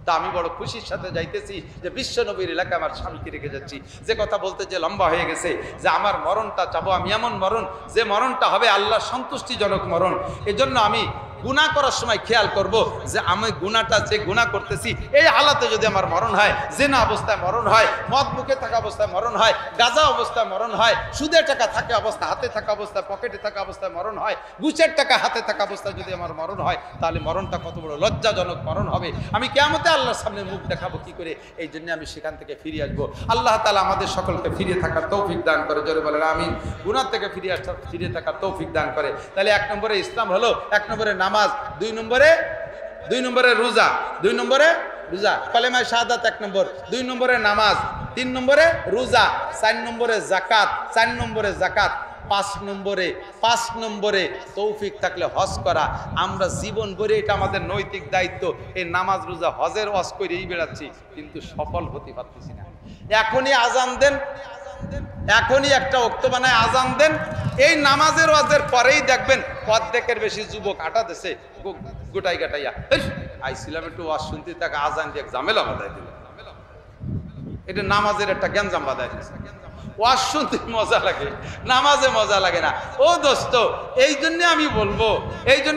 তা আমি বড় খুশির সাথে যাইতেছি যে বিশ্ব নবীর এলাকায় আমার স্বামীকে রেখে যাচ্ছি। যে কথা বলতে যে লম্বা হয়ে গেছে, যে আমার মরণটা চাবো আমি এমন মরণ, যে মরণটা হবে আল্লাহ সন্তুষ্টিজনক মরণ। এজন্য আমি গুনাহ করার সময় খেয়াল করব যে আমি গুনাহটা যে গুনাহ করতেছি, এই হালাতে যদি আমার মরণ হয়, জেনা অবস্থায় মরণ হয়, মদ মুখে থাকা অবস্থায় মরণ হয়, গাঁজা অবস্থায় মরণ হয়, সুদের টাকা থাকা অবস্থা, হাতে থাকা অবস্থায়, পকেটে থাকা অবস্থায় মরণ হয়, ঘুষের টাকা হাতে থাকা অবস্থায় যদি আমার মরণ হয়, তাহলে মরণটা কত বড় লজ্জাজনক মরণ হবে। আমি কিয়ামতে আল্লাহর সামনে মুখ দেখাবো কি করে? এই জন্য আমি সেখান থেকে ফিরে আসবো। আল্লাহ তাআলা আমাদের সকলকে ফিরে থাকার তৌফিক দান করে, জোরে বলেন আমিন। গুনাহ থেকে ফিরে থাকার তৌফিক দান করে। তাহলে 1 নম্বরে ইসলাম হলো, 1 নম্বরে নামাজ, 2 নম্বরে রোজা, 2 নম্বরে রোজা, কলেমায়ে শাহাদাত 1 নম্বর, 2 নম্বরে নামাজ, 3 নম্বরে রোজা, 4 নম্বরে যাকাত, 4 নম্বরে যাকাত, 5 নম্বরে তৌফিক থাকলে হজ করা। আমরা জীবন ভরে এটা আমাদের নৈতিক দায়িত্ব, এই নামাজ রোজা হজের হজ করেই বেড়াচ্ছি, কিন্তু সফল হতে পারতেছি না। এখনই আজান দেন, এখনই একটা ওক্ত বানায় আজান দেন, এই নামাজের ওয়াজের পরেই দেখবেন অর্ধেকের বেশি যুবক আটা দেশে গোটাই গাটাইয়া আইছিলাম একটু ওয়াজ শুনতে, তাকে আজান দিয়ে ঝামেলা বাঁধাই দিল। এটা নামাজের একটা গ্যাঞ্জাম বাঁধাই দিচ্ছে। ওয়াজ শুনতে মজা লাগে, নামাজে মজা লাগে না। ও দোস্ত, এই জন্য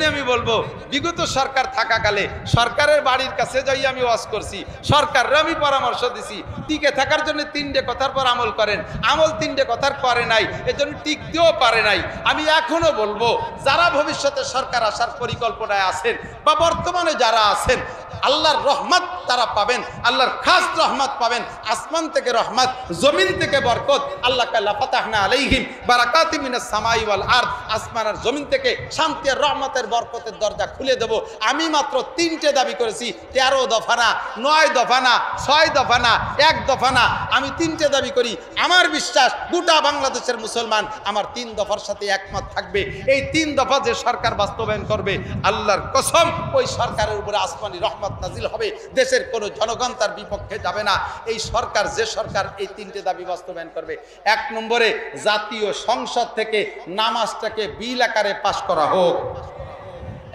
আমি বলবো বিগত সরকার থাকাকালে সরকারের বাড়ির কাছে যাই আমি ওয়াজ করছি, সরকাররা আমি পরামর্শ দিছি টিকে থাকার জন্য 3টে কথার পর আমল করেন, আমল 3টে কথার করে নাই, এজন্য টিকতেও পারে নাই। আমি এখনো বলবো যারা ভবিষ্যতে সরকার আসার পরিকল্পনায় আছেন বা বর্তমানে যারা আছেন, আল্লাহর রহমত তারা পাবেন, আল্লাহর খাস রহমত পাবেন। আসমান থেকে রহমত, জমিন থেকে বরকত। আল্লাহ কাল্লা ফাতাহনা আলাইহিম বারাকাতিম মিনাস সামাই ওয়াল আরদ, আসমান আর জমিন থেকে শান্তি আর রহমতের বরকতের দরজা খুলে দেব। আমি মাত্র 3টে দাবি করেছি, 13 দফা না, 9 দফা না, 6 দফা না, 1 দফা না, আমি 3টে দাবি করি। আমার বিশ্বাস গোটা বাংলাদেশের মুসলমান আমার 3 দফার সাথে একমত থাকবে। এই 3 দফা যে সরকার বাস্তবায়ন করবে, আল্লাহর কসম ওই সরকারের উপরে আসমানি রহমত নাজিল হবে, দেশের কোনো জনগণ তার বিপক্ষে যাবে না। এই সরকার, যে সরকার এই 3টে দাবি বাস্তবায়ন করবে। 1 নম্বরে জাতীয় সংসদ থেকে নামাজটাকে বিল আকারে পাশ করা হোক।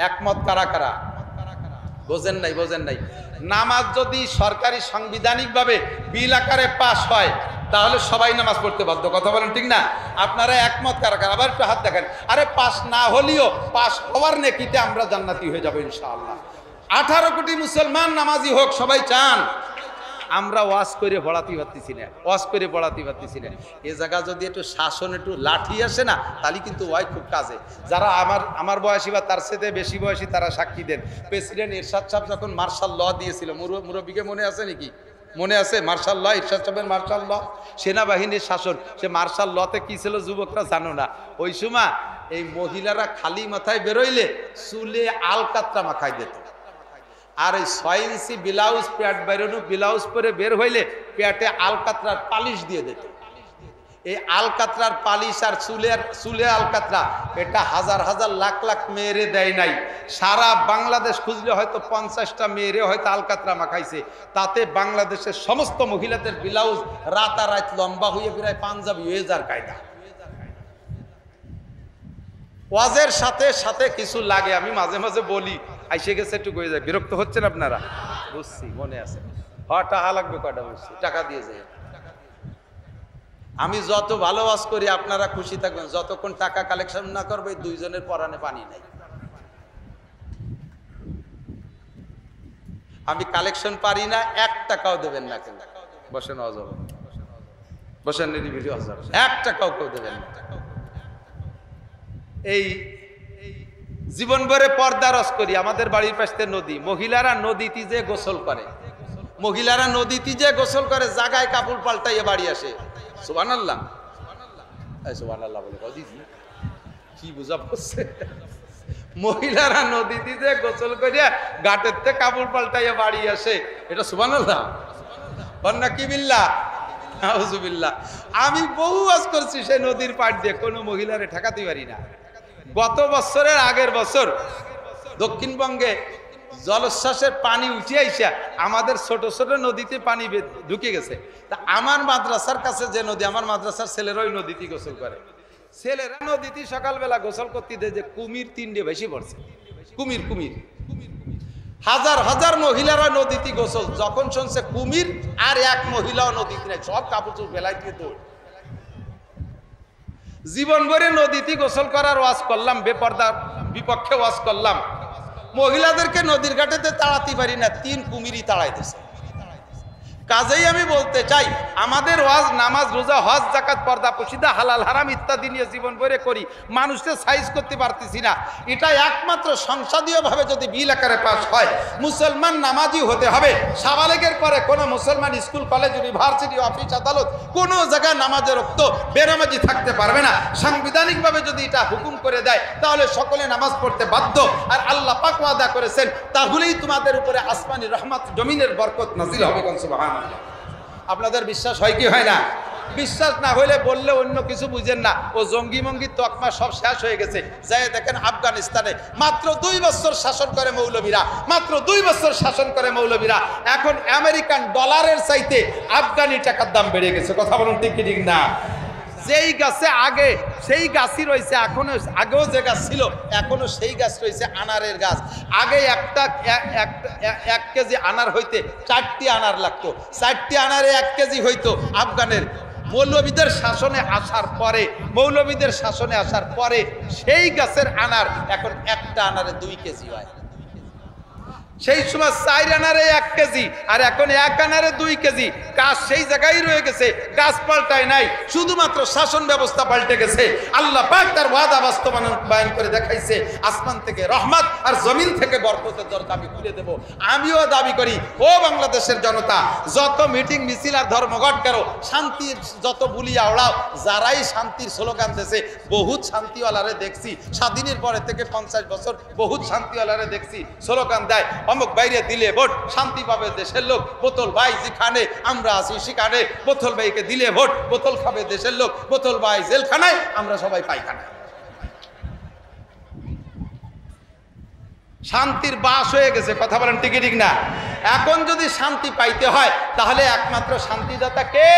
একমত কারা কারা? বোঝেন নাই। নামাজ যদি সরকারি সাংবিধানিকভাবে বিল আকারে পাশ হয় তাহলে সবাই নামাজ পড়তে বাধ্য। কথা বলেন ঠিক না? আপনারা একমত কারা কারা? আবার একটু হাত দেখেন। আরে পাশ না হলেও পাশ হওয়ার নেকিতে আমরা জান্নাতি হয়ে যাবো ইনশাআল্লাহ। 18 কোটি মুসলমান নামাজি হোক, সবাই চান। আমরা ওয়াজ করে পড়াতে পারতেছি না। এ জায়গা যদি একটু শাসন, একটু লাঠি আসে না, তাহলে কিন্তু ওয়াই খুব কাজে। যারা আমার বয়সী বা তার সাথে বেশি বয়সী তারা সাক্ষী দেন। প্রেসিডেন্ট এরশাদ সাহেব যখন মার্শাল ল দিয়েছিল, মুরব্বীকে মনে আছে নাকি? মনে আছে? মার্শাল ল, এরশাদ সাহেবের মার্শাল ল, সেনাবাহিনীর শাসন। সে মার্শাল লতে কি ছিল যুবকরা জানো না? ওই সময় এই মহিলারা খালি মাথায় বেরোইলে চুলে আলকাতরা মাখাই দিত। আর এই 6 ইঞ্চি ব্লাউজ, প্যাট বেরোনো ব্লাউজ পরে বের হইলে প্যাটে আলকাতরার পালিশ দিয়ে দিত। এই আলকাতরার পালিশ আর চুলে আলকাতরা, এটা হাজার হাজার লাখ লাখ মেয়েরে দেয় নাই। সারা বাংলাদেশ খুঁজলে হয়তো 50টা মেয়েরে হয়তো আলকাতরা মাখাইছে। তাতে বাংলাদেশের সমস্ত মহিলাদের ব্লাউজ রাতারাত লম্বা হয়ে প্রায় পাঞ্জাবি হয়ে যার কায়দা। ওয়াজের সাথে সাথে কিছু লাগে, আমি মাঝে মাঝে বলি, আইসে গেছে একটু গয়ে যায়। বিরক্ত হচ্ছেন আপনারা? বুঝছি, মনে আছে। টাকা লাগবে, কয়টা বুঝছি, টাকা দিয়ে যায়। আমি যত ভালো ওয়াজ করি আপনারা খুশি থাকবেন, যতক্ষণ টাকা কালেকশন না করবে 2 জনের পরানে পানি নাই। আমি কালেকশন পারি না, 1 টাকাও দেবেন না। কেন বসেন, অজব বসেন, নিরিবিলি অজব, 1 টাকাও কেউ দেবেন না। এই জীবন ভরে পর্দা রস করি। আমাদের বাড়ির পাশে নদী, মহিলারা নদীতে যে গোসল করে, জায়গায় কাপড় পাল্টাইয়ে বাড়ি আসে। সুবহানাল্লাহ, সুবহানাল্লাহ বলে কি বুঝা পড়ছে? মহিলারা নদীতে যে গোসল করিয়া ঘাটের থেকে কাপড় পাল্টাইয়া বাড়ি আসে, এটা সুবহানাল্লাহ বন্যা কি বিল্লাহ আউযুবিল্লাহ। আমি বহু ওয়াজ করছি সেই নদীর পাড় দিয়ে, কোনো মহিলারে ঠেকাতে পারি না। গত বছরের আগের বছর দক্ষিণবঙ্গে জলোচ্ছ্বাসের পানি উঠে আইসা আমাদের ছোট ছোট নদীতে পানি ঢুকে গেছে। তা আমার মাদ্রাসার কাছে যে নদী, আমার মাদ্রাসার ছেলেরা ওই নদীতে গোসল করে। ছেলেরা নদীতে সকালবেলা গোসল করতে দেয় যে কুমির 3টে বেশি পড়ছে। কুমির হাজার হাজার মহিলারা নদীতে গোসল, যখন শুনছে কুমির আর 1 মহিলাও নদীতে নেই, সব কাপড় চোপড় বেলায় দিয়ে দৌড়। জীবন ভরে নদীতে গোসল করার ওয়াজ করলাম, বেপরদার বিপক্ষে ওয়াজ করলাম। মহিলাদেরকে নদীর ঘাটেতে তাড়াতে পারি না, 3 কুমিরই তাড়াইতেছে। কাজেই আমি বলতে চাই, আমাদের ওয়াজ, নামাজ, রোজা, হজ, যাকাত, পর্দা, পশিদা, হালাল হারাম ইত্যাদি নিয়ে জীবন ভরে করি, মানুষকে সাইজ করতে পারতেছি না। এটা একমাত্র সংসদীয়ভাবে যদি বিল আকারে পাস হয়, মুসলমান নামাজি হতে হবে। সাবালেগের পরে কোনো মুসলমান স্কুল, কলেজ, ইউনিভার্সিটি, অফিস, আদালত কোনো জায়গায় নামাজের রক্ত বেনামাজি থাকতে পারবে না। সাংবিধানিকভাবে যদি এটা হুকুম করে দেয় তাহলে সকলে নামাজ পড়তে বাধ্য। আর আল্লাহ পাক ওয়াদা করেছেন, তাহলেই তোমাদের উপরে আসমানি রহমত, জমিনের বরকত নাজিল হবে। সুবহানাল্লাহ। আপনাদের বিশ্বাস হয় কি হয় না? বিশ্বাস না হইলে বললে অন্য কিছু বুঝেন না। ও জঙ্গি মঙ্গি তকমা সব শেষ হয়ে গেছে। যাই দেখেন আফগানিস্তানে মাত্র 2 বছর শাসন করে মৌলবীরা, এখন আমেরিকান ডলারের চাইতে আফগানি টাকার দাম বেড়ে গেছে। কথা বলুন ঠিক কি ঠিক না? যেই গাছে আগে সেই গাছই রয়েছে, এখনো আগেও যে গাছ ছিল এখনো সেই গাছ রয়েছে, আনারের গাছ। আগে এক কেজি আনার হইতে 4টি আনার লাগতো, 4টি আনারে 1 কেজি হইতো। আফগানের মৌলবীদের শাসনে আসার পরে সেই গাছের আনার এখন একটা আনারে 2 কেজি হয়। সেই সময় 4 আনারে 1 কেজি, আর এখন 1 আনারে 2 কেজি। গাছ সেই জায়গায় রয়ে গেছে, গাছ পাল্টায় নাই, শুধুমাত্র শাসন ব্যবস্থা পাল্টে গেছে। আল্লাহ পাক তার ওয়াদা বাস্তবায়ন করে দেখাইছে, আসমান থেকে রহমত আর জমিন থেকে বরকতের দরজা আমি খুলে দেব। আমিও দাবি করি, ও বাংলাদেশের জনতা, যত মিটিং মিছিল আর ধর্মঘট করো, শান্তির যত বুলিয়া ওড়াও, যারাই শান্তির স্লোগান দিয়েছে, বহুত শান্তিওয়ালারে দেখছি স্বাধীনের পরে থেকে 50 বছর, বহুত শান্তিওয়ালারে দেখছি স্লোগান দেয়, অমুক বাইরে দিলে ভোট শান্তি পাবে দেশের লোক, বোতল ভাই যেখানে আমরা আছি সেখানে, বোতল ভাইকে দিলে ভোট বোতল খাবে দেশের লোক, বোতল ভাই জেলখানায়, আমরা সবাই পায়খানায়। শান্তির বাস হয়ে গেছে, কথা বলেন ঠিক ঠিক না? এখন যদি শান্তি পাইতে হয় তাহলে একমাত্র শান্তিদাতা কে?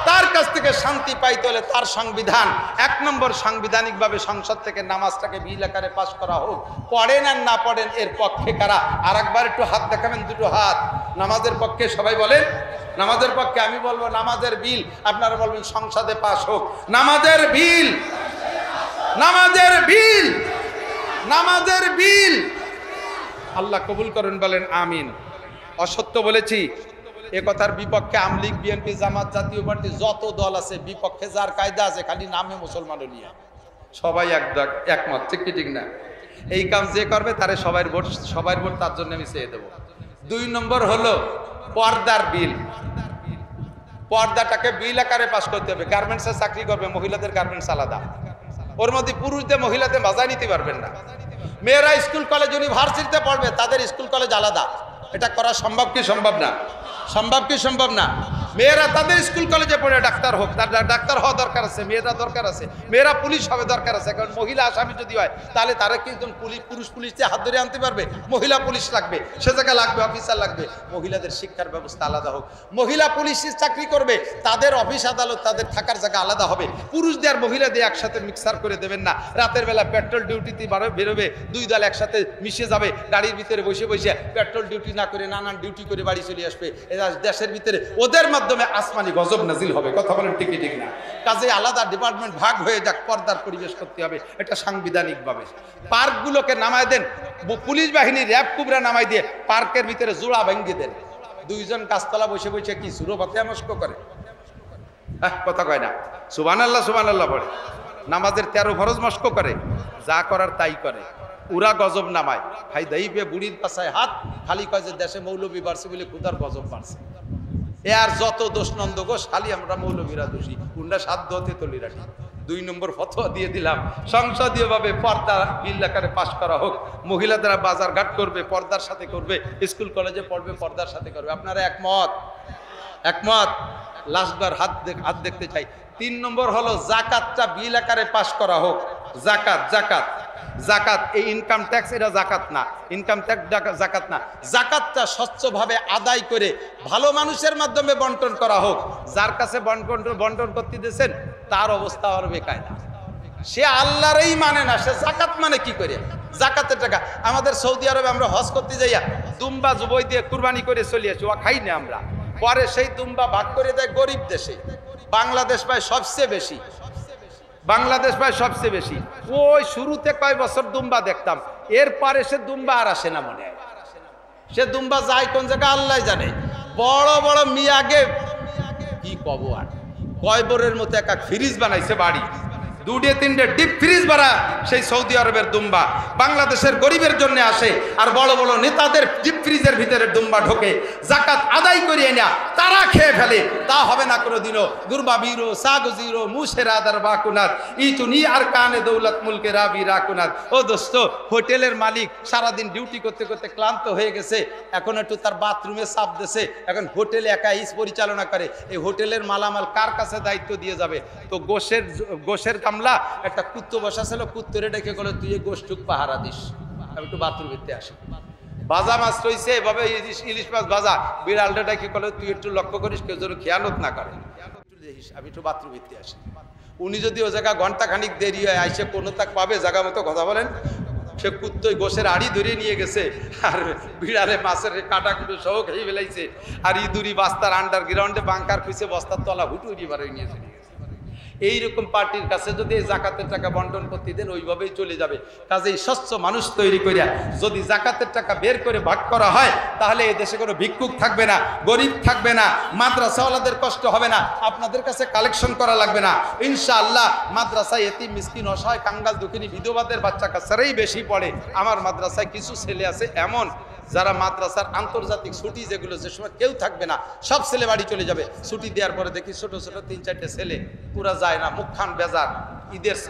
তার কাছ থেকে শান্তি পাইতে হলে তার সংবিধান, 1 নম্বর সাংবিধানিকভাবে সংসদ থেকে নামাজটাকে বিল আকারে পাশ করা হোক। পড়েন আর না পড়েন এর পক্ষে কারা? আর একবার একটু হাত দেখাবেন, 2টো হাত। নামাজের পক্ষে সবাই বলেন, নামাজের পক্ষে। আমি বলবো নামাজের বিল, আপনারা বলবেন সংসদে পাশ হোক। নামাজের বিল, নামাজের বিল, নামাজের বিল আল্লাহ কবুল করেন, বলেন আমিন। অসত্য বলেছি এ কথার বিপক্ষে আমলিগ, বিএনপি, জামাত, জাতীয় পার্টি যত দল আছে, বিপক্ষে যার কায়দা আছে, খালি নামে মুসলমান নিয়ে সবাই একমত, ঠিক কি ঠিক না? এই কাম যে করবে তারে সবাই ভোট তার জন্য আমি চেয়ে দেবো। 2 নম্বর হলো পর্দার বিল। পর্দাটাকে বিল আকারে পাস করতে হবে। গার্মেন্টসে চাকরি করবে, মহিলাদের গার্মেন্টস আলাদা, ওর মধ্যে পুরুষদের মহিলাদের মজা নিতে পারবেন না। মেয়েরা স্কুল কলেজ ইউনিভার্সিটিতে পড়বে, তাদের স্কুল কলেজ আলাদা। এটা করা সম্ভব কি সম্ভব না? সম্ভব কি সম্ভব না? মেয়েরা তাদের স্কুল কলেজে পড়ে ডাক্তার হোক, তার ডাক্তার হওয়া দরকার আছে, মেয়েরা দরকার আছে, মেয়েরা পুলিশ হবে দরকার আছে। কারণ মহিলা আসামি যদি হয় তাহলে তারা কি একজন পুরুষ পুলিশ দিয়ে হাত ধরে আনতে পারবে? মহিলা পুলিশ লাগবে, সে জায়গায় লাগবে অফিসার লাগবে। মহিলাদের শিক্ষার ব্যবস্থা আলাদা হোক। মহিলা পুলিশের চাকরি করবে, তাদের অফিস আদালত, তাদের থাকার জায়গা আলাদা হবে। পুরুষদের আর মহিলাদের একসাথে মিক্সার করে দেবেন না। রাতের বেলা পেট্রোল ডিউটিতে বেরোবে, 2 দল একসাথে মিশে যাবে, গাড়ির ভিতরে বসে বসে পেট্রোল ডিউটি না করে নানান ডিউটি করে বাড়ি চলে আসবে। দেশের ভিতরে ওদের মাধ্যমে আসমানি গজব নাজিল হবে, কথা বলেন ঠিক ঠিক না? কাজে আলাদা ডিপার্টমেন্ট ভাগ হয়ে যাক, পর্দার পরিবেশ করতে হবে, এটা সাংবিধানিকভাবে। পার্কগুলোকে নামায় দেন, পুলিশ বাহিনী, র্যাব কুবরা নামাই দিয়ে পার্কের ভিতরে জোড়া ভেঙে দেন। 2 জন গাছতলা বসে বসে কি সুরভাতে মস্ক করে? কথা কয় না, সুবহানাল্লাহ সুবহানাল্লাহ বলে। নামাজের 13 ফরজ মস্ক করে, যা করার তাই করে। উরা গজব নামায়, ভাই দাইবে বুড়ির পাশায় হাত, খালি কয় যে দেশে মৌলবী বাড়ছে বলে খুদার গজব বাড়ছে। এ আর যত দোষ নন্দ ঘোষ, খালি আমরা মৌলবীরা দোষী, উন্ডা সাধ্য হতে তলিরাটি। 2 নম্বর ফতোয়া দিয়ে দিলাম, সংসদীয় ভাবে পর্দা বিল আকারে পাশ করা হোক। মহিলাদের বাজার ঘাট করবে, পর্দার সাথে করবে, স্কুল কলেজে পড়বে, পর্দার সাথে করবে। আপনারা একমত? একমত? লাস্টবার হাত দেখতে চাই। 3 নম্বর হলো জাকাতটা বিল আকারে পাশ করা হোক। জাকাত, জাকাত, জাকাত, এই ইনকাম ট্যাক্স, এটা জাকাত না, ইনকাম ট্যাক্স জাকাত না। জাকাতটা স্বচ্ছভাবে আদায় করে ভালো মানুষের মাধ্যমে বন্টন করা হোক। যার কাছে বন্টন করতে দিয়েছেন তার অবস্থা আর বেকায়দা, সে আল্লাহরই মানে না, সে জাকাত মানে কি করে? জাকাতের টাকা আমাদের সৌদি আরবে আমরা হজ করতে যাইয়া দুম্বা জুবই দিয়ে কুরবানি করে চলে আসি, ও খাই না আমরা। পরে সেই দুম্বা ভাগ করে দেয় গরিব দেশে। বাংলাদেশ পায় সবচেয়ে বেশি, বাংলাদেশ পায় সবচেয়ে বেশি। ওই শুরুতে কয় বছর দুম্বা দেখতাম, এরপরে সে দুম্বা আর আসে না মনে হয়। সে দুম্বা যায় কোন জায়গায় আল্লাহ জানে। বড় বড় মিয়াগে কি কব আর, কয়বরের মতো এক ফ্রিজ বানাইছে বাড়ি, 2-3টে ডিপ ফ্রিজ ভরা সেই সৌদি আরবের দুম্বা বাংলাদেশের গরিবের জন্য আসে। আর বড় বড় নেতাদের ডিপ ফ্রিজের ভিতরে দুম্বা ঢোকে, জাকাত আদায় করিয়ে নেয়া তারা খেয়ে ফেলে। তা হবে না কোনোদিনও। গুরবা বীরো সাগজিরো মুশেরাদার বাকুনাথ ইতুনি আর কানে দৌলত মুলকে রাবি রাকুনাথ। ও দোস্ত, হোটেলের মালিক সারাদিন ডিউটি করতে করতে ক্লান্ত হয়ে গেছে, এখন একটু তার বাথরুমে চাপ দিয়েছে, এখন হোটেল একা পরিচালনা করে। এই হোটেলের মালামাল কার কাছে দায়িত্ব দিয়ে যাবে? তো গোশের কামলা একটা কুত্তো বসা ছিল, কুত্তরে ডেকে গেল, তুই এই গোষ্ঠুক পাহারা দিস, আমি একটু বাথরুম করতে আসি। ভাজা মাছ রয়েছে এভাবে, ইলিশ মাছ ভাজা, বিড়ালটা ডেকে গেল, তুই একটু লক্ষ্য করিস কেউ যেন খেয়ানত না করে। আমি একটু বাথরুম ভিত্তি আসি। উনি যদি ও জায়গা ঘন্টা খানিক দেরি হয় আইসে কোনো তাক পাবে জায়গা মতো কথা বলেন, সে কুত্তই গোশের আড়ি ধরে নিয়ে গেছে আর বিড়ালে মাছের কাটাকুটো সহ খেয়ে ফেলাইছে, আর ইঁদুরি বাস্তার আন্ডারগ্রাউন্ডে বাংকার খুঁজে বস্তার তলা হুটুরি বার হয়ে নিয়েছে। এইরকম পার্টির কাছে যদি জাকাতের টাকা বন্টন করতে দেন ওইভাবেই চলে যাবে। কাজেই স্বচ্ছ মানুষ তৈরি করিয়া যদি জাকাতের টাকা বের করে ভাগ করা হয় তাহলে এই দেশে কোনো ভিক্ষুক থাকবে না, গরিব থাকবে না, মাদ্রাসাওয়ালাদের কষ্ট হবে না, আপনাদের কাছে কালেকশন করা লাগবে না ইনশাআল্লাহ। মাদ্রাসায় এতিম মিসকিন অসহায় কাঙ্গাল দুঃখিনী বিধবাদের বাচ্চা কাচ্চারাই বেশি পড়ে। আমার মাদ্রাসায় কিছু ছেলে আছে এমন যারা মাদ্রাসার আন্তর্জাতিক ছুটি যেগুলো যে সময় কেউ থাকবে না সব ছেলে বাড়ি চলে যাবে, ছুটি দেওয়ার পরে দেখি ছোট ছোট 3-4টে ছেলে পুরা যায় না, মুখখান বেজার।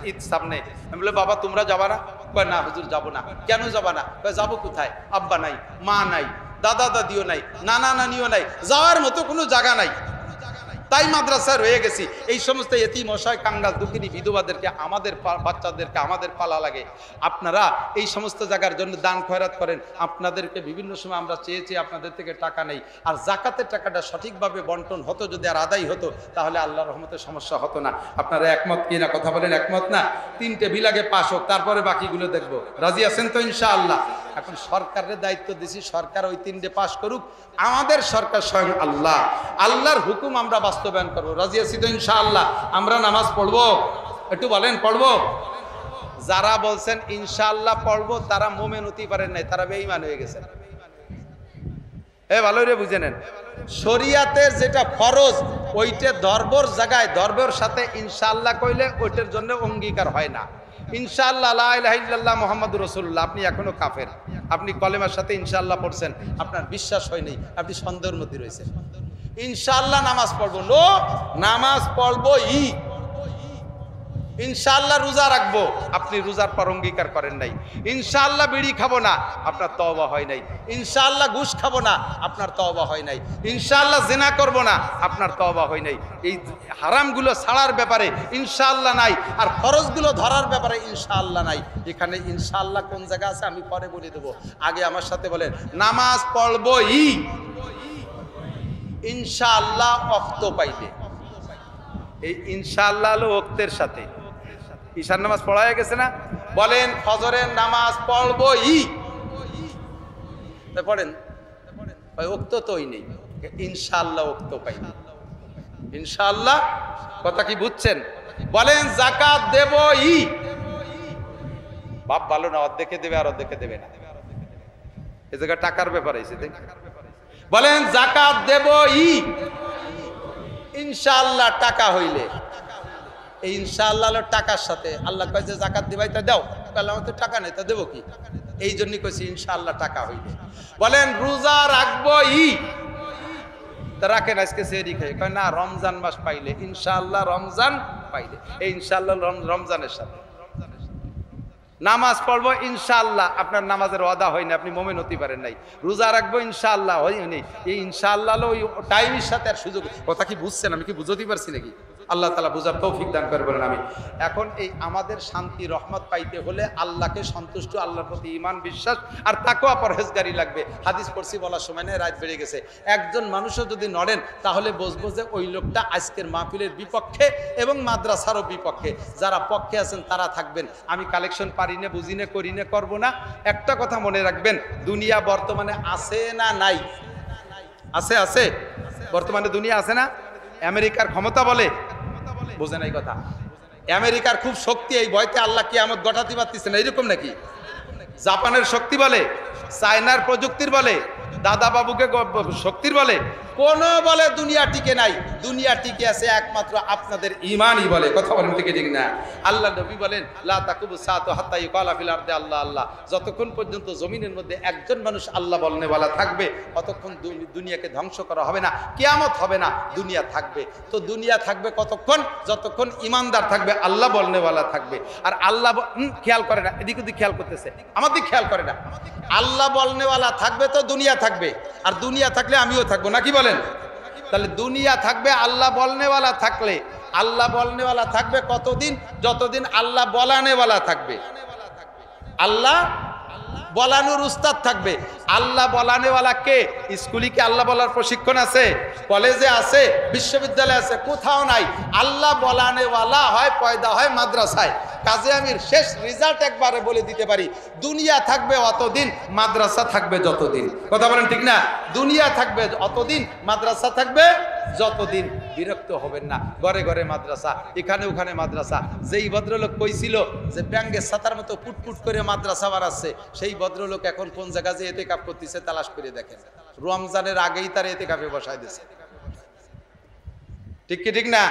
ঈদ সামনে আমি বলে বাবা তোমরা যাবা না? কয় না হুজুর যাবো না। কেন যাবা না? কয় যাবো কোথায়, আব্বা নাই, মা নাই, দাদা দাদিও নাই, নানা নানিও নাই, যাওয়ার মতো কোনো জায়গা নাই, তাই মাদ্রাসায় রয়ে গেছি। এই সমস্ত এতিম অসহায় কাঙ্গাল দুঃখিনী বিধবাদেরকে আমাদের বাচ্চাদেরকে আমাদের পালা লাগে। আপনারা এই সমস্ত জায়গার জন্য দান খয়রাত করেন, আপনাদেরকে বিভিন্ন সময় আমরা চেয়েছি আপনাদের থেকে টাকা নেই। আর জাকাতের টাকাটা সঠিকভাবে বন্টন হতো যদি আর আদায় হতো তাহলে আল্লাহর রহমতের সমস্যা হতো না। আপনারা একমত কি না? কথা বলেন একমত না? 3টে বিল আগে পাস হোক, তারপরে বাকিগুলো দেখবো। রাজি আছেন তো ইনশাআল্লাহ? এখন সরকারের দায়িত্ব দিছি, সরকার ওই 3টে পাস করুক। আমাদের সরকার স্বয়ং আল্লাহ, আল্লাহর হুকুম আমরা বাস্তবায়ন করবো। রাজি আছি তো ইনশাআল্লাহ? আমরা নামাজ পড়বো, একটু বলেন পড়বো? যারা বলছেন ইনশাআল্লাহ পড়বো তারা মোমেন হতে পারেন নাই, তারা বেঈমান হয়ে গেছেন। ভালো রে বুঝে নেন, শরিয়াতের যেটা ফরজ ওইটা ধর্বর জায়গায় ধর্বর সাথে ইনশাআল্লাহ কইলে ওইটার জন্য অঙ্গীকার হয় না। ইনশাআল্লাহ লা ইলাহা ইল্লাল্লাহ মুহাম্মাদুর রাসূলুল্লাহ, আপনি এখনো কাফের। আপনি কলেমার সাথে ইনশাআল্লাহ পড়ছেন, আপনার বিশ্বাস হয়নি, আপনি সন্দেহের মধ্যে রয়েছেন। ইনশাআল্লাহ নামাজ পড়বো, নো নামাজ পড়বো ইনশাআল্লাহ রোজা রাখবো, আপনি রোজার পর অঙ্গীকার করেন নাই। ইনশাআল্লাহ বিড়ি খাবো না, আপনার তওবা হয় নাই। ইনশাআল্লাহ ঘুষ খাবো না, আপনার তওবা হয় নাই। ইনশাআল্লাহ জিনা করবো না, আপনার তওবা হয় নাই। এই হারামগুলো ছাড়ার ব্যাপারে ইনশাআল্লাহ নাই, আর ফরজগুলো ধরার ব্যাপারে ইনশাআল্লাহ নাই। এখানে ইনশাআল্লাহ কোন জায়গা আছে আমি পরে বলে দেবো, আগে আমার সাথে বলেন নামাজ পড়বো ইনশাআল্লাহ ওয়াক্ত পাইলে। এই ইনশাআল্লাহ হলো ওয়াক্তের সাথে। ঈশার নামাজ পড়া হয়ে গেছে না? বলেন ফজরের নামাজ পড়বো পড়েন, ওয়াক্ত তোই নেই, ইনশাআল্লাহ ওয়াক্ত পাইলে। ইনশাআল্লাহ কথা কি বুঝছেন? বলেন জাকাত দেব বাপ ভালো না, অর্ধেকে দেবে আর অর্ধেকে দেবে না, এ জায়গা টাকার ব্যাপার আছে। বলেন জাকাত দেব ইনশাআল্লাহ টাকা হইলে। এই ইনশাআল্লাহ হলো টাকার সাথে। আল্লাহ কয় যে জাকাত দিবাই তা দাও, তাহলে আমার তো টাকা নেই, তা দেবো কি? এই জন্যই কইছি ইনশাআল্লাহ টাকা হইলে। বলেন রোজা রাখবো তা রাখেন, আজকে সেহরি খাই, কয় না রমজান মাস পাইলে, ইনশাআল্লাহ রমজান পাইলে। এই ইনশাআল্লাহ রমজানের সাথে। নামাজ পড়বো ইনশাআল্লাহ, আপনার নামাজের ওয়াদা হয়নি, আপনি মুমিন হতে পারেন নাই। রোজা রাখবো ইনশাআল্লাহ হয়নি, এই ইনশাআল্লাহ ওই টাইমের সাথে আর সুযোগ। কথা কি বুঝছেন? আমি কি বুঝতে পারছি নাকি? আল্লাহ তাআলা বুঝার তৌফিক দান করে বলেন আমি। এখন এই আমাদের শান্তি রহমত পাইতে হলে আল্লাহকে সন্তুষ্ট, আল্লাহর প্রতি ঈমান বিশ্বাস আর তাকওয়া পরহেজগারি লাগবে। হাদিস পড়ছি বলার সময় নেই, রাত বেড়ে গেছে। একজন মানুষও যদি নড়েন তাহলে বুঝবো যে ওই লোকটা আজকের মাহফিলের বিপক্ষে এবং মাদ্রাসারও বিপক্ষে। যারা পক্ষে আছেন তারা থাকবেন, আমি কালেকশন পারি না, বুঝি না, করি না, করবো না। একটা কথা মনে রাখবেন, দুনিয়া বর্তমানে আছে না নাই? আছে, আছে। বর্তমানে দুনিয়া আছে না? আমেরিকার ক্ষমতা বলে, বোঝে নাই কথা। আমেরিকার খুব শক্তি, এই ভয়তে আল্লাহ কিয়ামত ঘটাতে পারতেছে না, এরকম নাকি? জাপানের শক্তি বলে, চায়নার প্রযুক্তির বলে, দাদা বাবুকে শক্তির বলে, কোন বলে দুনিয়া টিকে নাই। দুনিয়া টিকে আছে একমাত্র আপনাদের ঈমানই বলে। কথা বলেন ঠিক ঠিক না? আল্লাহ নবী বলেন লা তাকুবু সাআতু হাত্তা ইউকালা ফিল আরদি আল্লাহ আল্লাহ। যতক্ষণ পর্যন্ত জমিনের মধ্যে একজন মানুষ আল্লাহ বলনেওয়ালা থাকবে ততক্ষণ দুনিয়াকে ধ্বংস করা হবে না, কিয়ামত হবে না, দুনিয়া থাকবে। তো দুনিয়া থাকবে কতক্ষণ? যতক্ষণ ঈমানদার থাকবে, আল্লাহ বলনেওয়ালা থাকবে। আর আল্লাহ খেয়াল করে না, এদিক ওদিক খেয়াল করতেছে, আমাদের খেয়াল করে না। আল্লাহ বলনেওয়ালা থাকবে তো দুনিয়া থাকবে, আর দুনিয়া থাকলে আমিও থাকবো, নাকি বলেন? তাহলে দুনিয়া থাকবে আল্লাহ বলনেওয়ালা থাকলে। আল্লাহ বলনেওয়ালা থাকবে কতদিন? যতদিন আল্লাহ বলানেওয়ালা থাকবে। আল্লাহ বলানোর উস্তাদ থাকবে। আল্লাহ বলানেওয়ালা কে? স্কুলে কি আল্লাহ বলার প্রশিক্ষণ আছে? কলেজে আছে? বিশ্ববিদ্যালয়ে আছে? কোথাও নাই। আল্লাহ বলানেওয়ালা হয় পয়দা হয় মাদ্রাসায়। কাজী আমির শেষ রেজাল্ট একবারে বলে দিতে পারি, দুনিয়া থাকবে অতদিন, মাদ্রাসা থাকবে যতদিন। কথা বলেন ঠিক না? দুনিয়া থাকবে অতদিন, মাদ্রাসা থাকবে যতদিন। বিরক্ত হবেন না, ঘরে ঘরে মাদ্রাসা, এখানে ওখানে মাদ্রাসা। যেই ভদ্রলোক কইছিল যে ব্যাঙ্গের ছাতার মতো পুটপুট করে মাদ্রাসা বানাচ্ছে, সেই ভদ্রলোক এখন কোন জায়গা যে এতেকাফ করতেছে তালাশ করে দেখেন। রমজানের আগেই তার এতেকাফে বসায় দিয়েছে। ঠিক কি ঠিক না?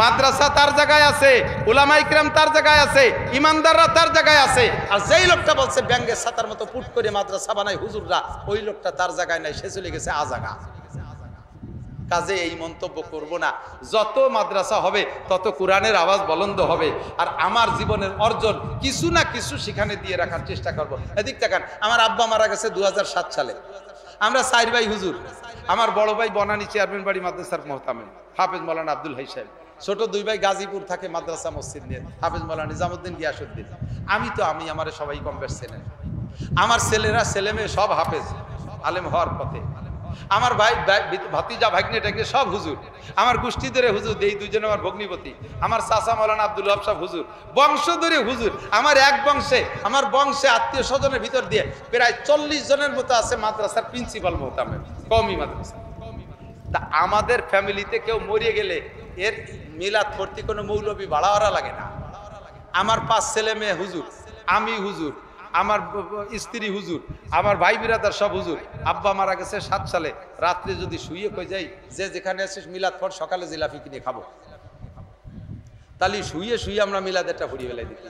মাদ্রাসা তার জায়গায় আছে, উলামা ইকরাম তার জায়গায় আছে, ইমানদাররা তার জায়গায় আছে। আর যেই লোকটা বলছে ব্যাঙ্গের ছাতার মতো পুট করে মাদ্রাসা বানায় হুজুররা, ওই লোকটা তার জায়গায় নাই, সে চলে গেছে আজাগা। কাজে এই মন্তব্য করব না। যত মাদ্রাসা হবে তত কোরআনের আওয়াজ বলন্দ হবে। আর আমার জীবনের অর্জন কিছু না কিছু সেখানে দিয়ে রাখার চেষ্টা করব। এদিক তাকান, আমার আব্বা মারা গেছে 2007 সালে। আমরা 4 ভাই হুজুর। আমার বড় ভাই বনানী চেয়ারম্যান বাড়ি মাদ্রাসার মোহতামিম হাফেজ মৌলানা আব্দুল হাই সাহেব। ছোট 2 ভাই গাজীপুর থাকে মাদ্রাসা মসজিদ নিয়ে, হাফেজ মৌলানা নিজামুদ্দিন গিয়াসউদ্দিন। আমি আমার সবাই কম বেশ চেনেন। আমার ছেলেরা ছেলে মেয়ে সব হাফেজ আলেম হওয়ার পথে। আমার ভাই ভাতিজা ভাগ্নে টাগ্নে সব হুজুর। আমার গোষ্ঠী ধরে হুজুর, এই 2 জন আমার ভগ্নিপতি। আমার চাচা মৌলানা আব্দুল ওয়াহাব সাহেব হুজুর, বংশ ধরে হুজুর। আমার আমার বংশে আত্মীয় স্বজনের ভিতর দিয়ে প্রায় 40 জনের মতো আছে মাদ্রাসার প্রিন্সিপাল মোহতামিম, কওমি মাদ্রাসা। তা আমাদের ফ্যামিলিতে কেউ মরিয়ে গেলে এর মিলাদ ভর্তি কোনো মৌলবি বাড়াওয়ারা লাগে না। আমার 5 ছেলে মেয়ে হুজুর, আমি হুজুর, আমার স্ত্রী হুজুর, আমার ভাই বিরাদার সব হুজুর। আব্বা মারা গেছে 7 সালে। রাত্রে যদি শুয়ে কই যাই যে যেখানে আছিস মিলাদ পড়, সকালে জিলাপি কিনে খাবো, তাহলে শুয়ে শুয়ে আমরা মিলাদেরটা ফুরিয়ে ফেলাই দিতে।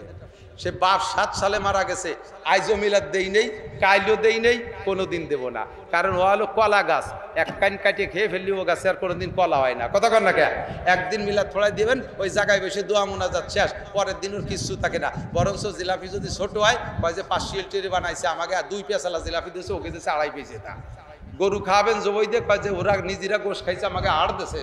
সে বাপ 7 সালে মারা গেছে, আইজও মিলাদ দেই নেই, কাইলও দেই নেই, কোনোদিন দেব না। কারণ ও হলো কলা গাছ, এক কান কাটিয়ে খেয়ে ফেললি ও গাছে আর কোনোদিন কলা হয় না। কতক্ষণ না কে একদিন মিলাদ ফোড়াই দিবেন, ওই জায়গায় বসে দোয়া মোনাজাত শেষ, পরের দিন ওর কিছু থাকে না। বরঞ্চ জিলাপি যদি ছোট হয়, কয় যে 5 টেরি বানাইছে, আমাকে 2 পেঁচালা জিলাপি দিয়েছে, ওকে দিয়েছে 2.5 পেঁচে। তা গরু খাওয়াবেন জবই দিয়ে, কয় যে ওরা নিজেরা গোশ খাইছে, আমাকে 8 দিয়েছে।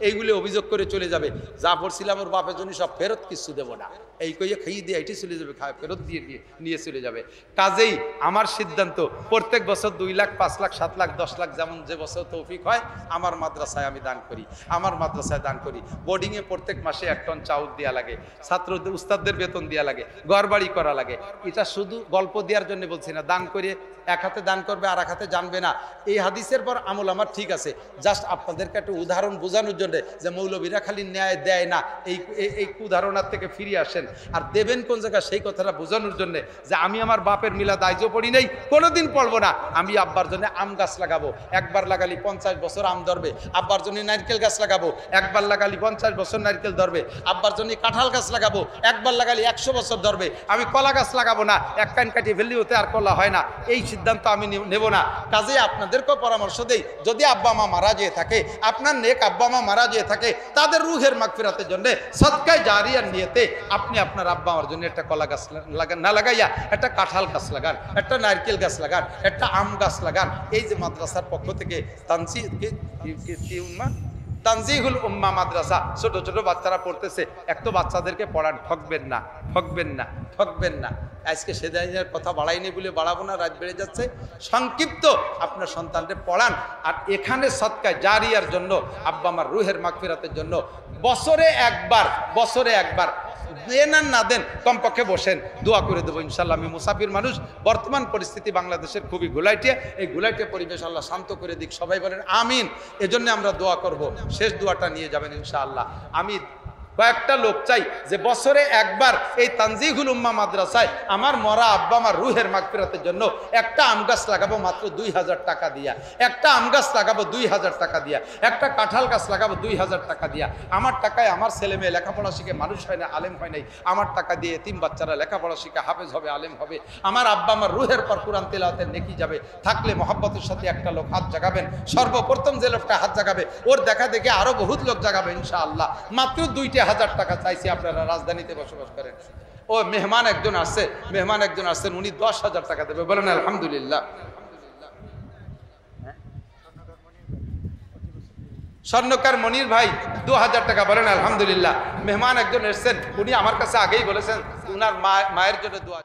এইগুলি অভিযোগ করে চলে যাবে, যা পড়ছিলাম ওর বাপের জন্য সব ফেরত, কিছু দেবো না, এই কইয়ে খাইয়ে দিয়ে এটি চলে যাবে, ফেরত দিয়ে নিয়ে চলে যাবে। কাজেই আমার সিদ্ধান্ত, প্রত্যেক বছর 2 লাখ, 5 লাখ, 7 লাখ, 10 লাখ, যেমন যে বছর তৌফিক হয়, আমার মাদ্রাসায় আমি দান করি, আমার মাদ্রাসায় দান করি। বোর্ডিংয়ে প্রত্যেক মাসে 1 টন চাউল দেওয়া লাগে, ছাত্রদের উস্তাদদের বেতন দেওয়া লাগে, ঘর বাড়ি করা লাগে। এটা শুধু গল্প দেওয়ার জন্য বলছি না। দান করে এক হাতে দান করবে আর এক হাতে জানবে না, এই হাদিসের পর আমল আমার ঠিক আছে। জাস্ট আপনাদেরকে একটা উদাহরণ বোঝানোর জন্য যে মৌলবীরা খালি ন্যায় দেয় না, এই কুধারণার থেকে ফিরে আসেন। আর দেবেন কোন জায়গায় সেই কথাটা বোঝানোর জন্য যে আমি আমার বাপের মিলাদ আইজও পড়ি নেই, কোনোদিন পড়বো না। আমি আব্বার জন্য আম গাছ লাগাবো, একবার লাগালি 50 বছর আম ধরবে। আব্বার জন্য নারকেল গাছ লাগাবো, একবার লাগালি 50 বছর নারকেল ধরবে। আব্বার জন্য কাঁঠাল গাছ লাগাবো, একবার লাগালি 100 বছর ধরবে। আমি কলা গাছ লাগাবো না, এক কান কাটিয়ে ফেললি ওতে আর কলা হয় না। এই সিদ্ধান্ত আমি নেব না। কাজে আপনাদেরকেও পরামর্শ দেই, যদি আব্বা মা মারা যেয়ে থাকে, আপনার নেক আব্বা মা মারা যেয়ে থাকে, তাদের রুহের মাগফিরাতের জন্য সদকায়ে জারিয়ার নিয়তে আপনি আপনার আব্বা আমার জন্য একটা কলা গাছ না লাগাইয়া একটা কাঁঠাল গাছ লাগান, একটা নারকেল গাছ লাগান, একটা আম গাছ লাগান। এই যে মাদ্রাসার পক্ষ থেকে তানজিহুল উম্মাহ মাদ্রাসা, ছোট ছোট বাচ্চারা পড়তেছে, একটু বাচ্চাদেরকে পড়ান, ঠকবেন না, ঠকবেন না, ঠকবেন না। আজকে সেদিনের কথা বাড়াইনি বলে বাড়াবো না, রাত বেড়ে যাচ্ছে। সংক্ষিপ্ত আপনার সন্তানদের পড়ান। আর এখানে সদকায়ে জারিয়ার জন্য, আব্বা আমার রুহের মাগফিরাতের জন্য বছরে একবার দেন আর না দেন, কমপক্ষে বসেন, দোয়া করে দেবো ইনশাল্লাহ। আমি মুসাফির মানুষ, বর্তমান পরিস্থিতি বাংলাদেশের খুবই ঘোলাইটে। এই ঘোলাইটে পরিবেশ আল্লাহ শান্ত করে দিক, সবাই বলেন আমিন। এজন্য আমরা দোয়া করব, শেষ দোয়াটা নিয়ে যাবেন ইনশাআল্লাহ। আমি কয়েকটা লোক চাই যে বছরে একবার এই তানজিহুল উম্মাহ মাদ্রাসায় আমার মরা আব্বা আমার রুহের মাগফিরাতের জন্য একটা আম গাছ লাগাবো মাত্র 2000 টাকা দিয়া, একটা আম গাছ লাগাবো 2000 টাকা দিয়া, একটা কাঁঠাল গাছ লাগাবো 2000 টাকা দিয়া। আমার টাকায় আমার ছেলে মেয়ে লেখাপড়া শিখে মানুষ হয় না, আলেম হয় নাই। আমার টাকা দিয়ে এতিম বাচ্চারা লেখাপড়া শিখে হাফেজ হবে, আলেম হবে। আমার আব্বা আমার রুহের পর কোরআন তেলাওয়াতের নেকি যাবে। থাকলে মহব্বতের সাথে একটা লোক হাত জাগাবেন, সর্বপ্রথম যে লোকটা হাত জাগাবে ওর দেখা দেখে আরো বহুত লোক জাগাবে ইনশাআল্লাহ। মাত্র 2,000 টাকা চাইছি। আপনারা রাজধানীতে বসবাস করেন, ও মেহমান একজন আসছেন, উনি 10,000 টাকা দেবে, বলেন আলহামদুলিল্লাহ। স্বর্ণকার মনির ভাই 2000 টাকা, বলেন আলহামদুলিল্লাহ। মেহমান একজন এসছেন, উনি আমার কাছে আগেই বলেছেন উনার মায়ের জন্য দোয়া।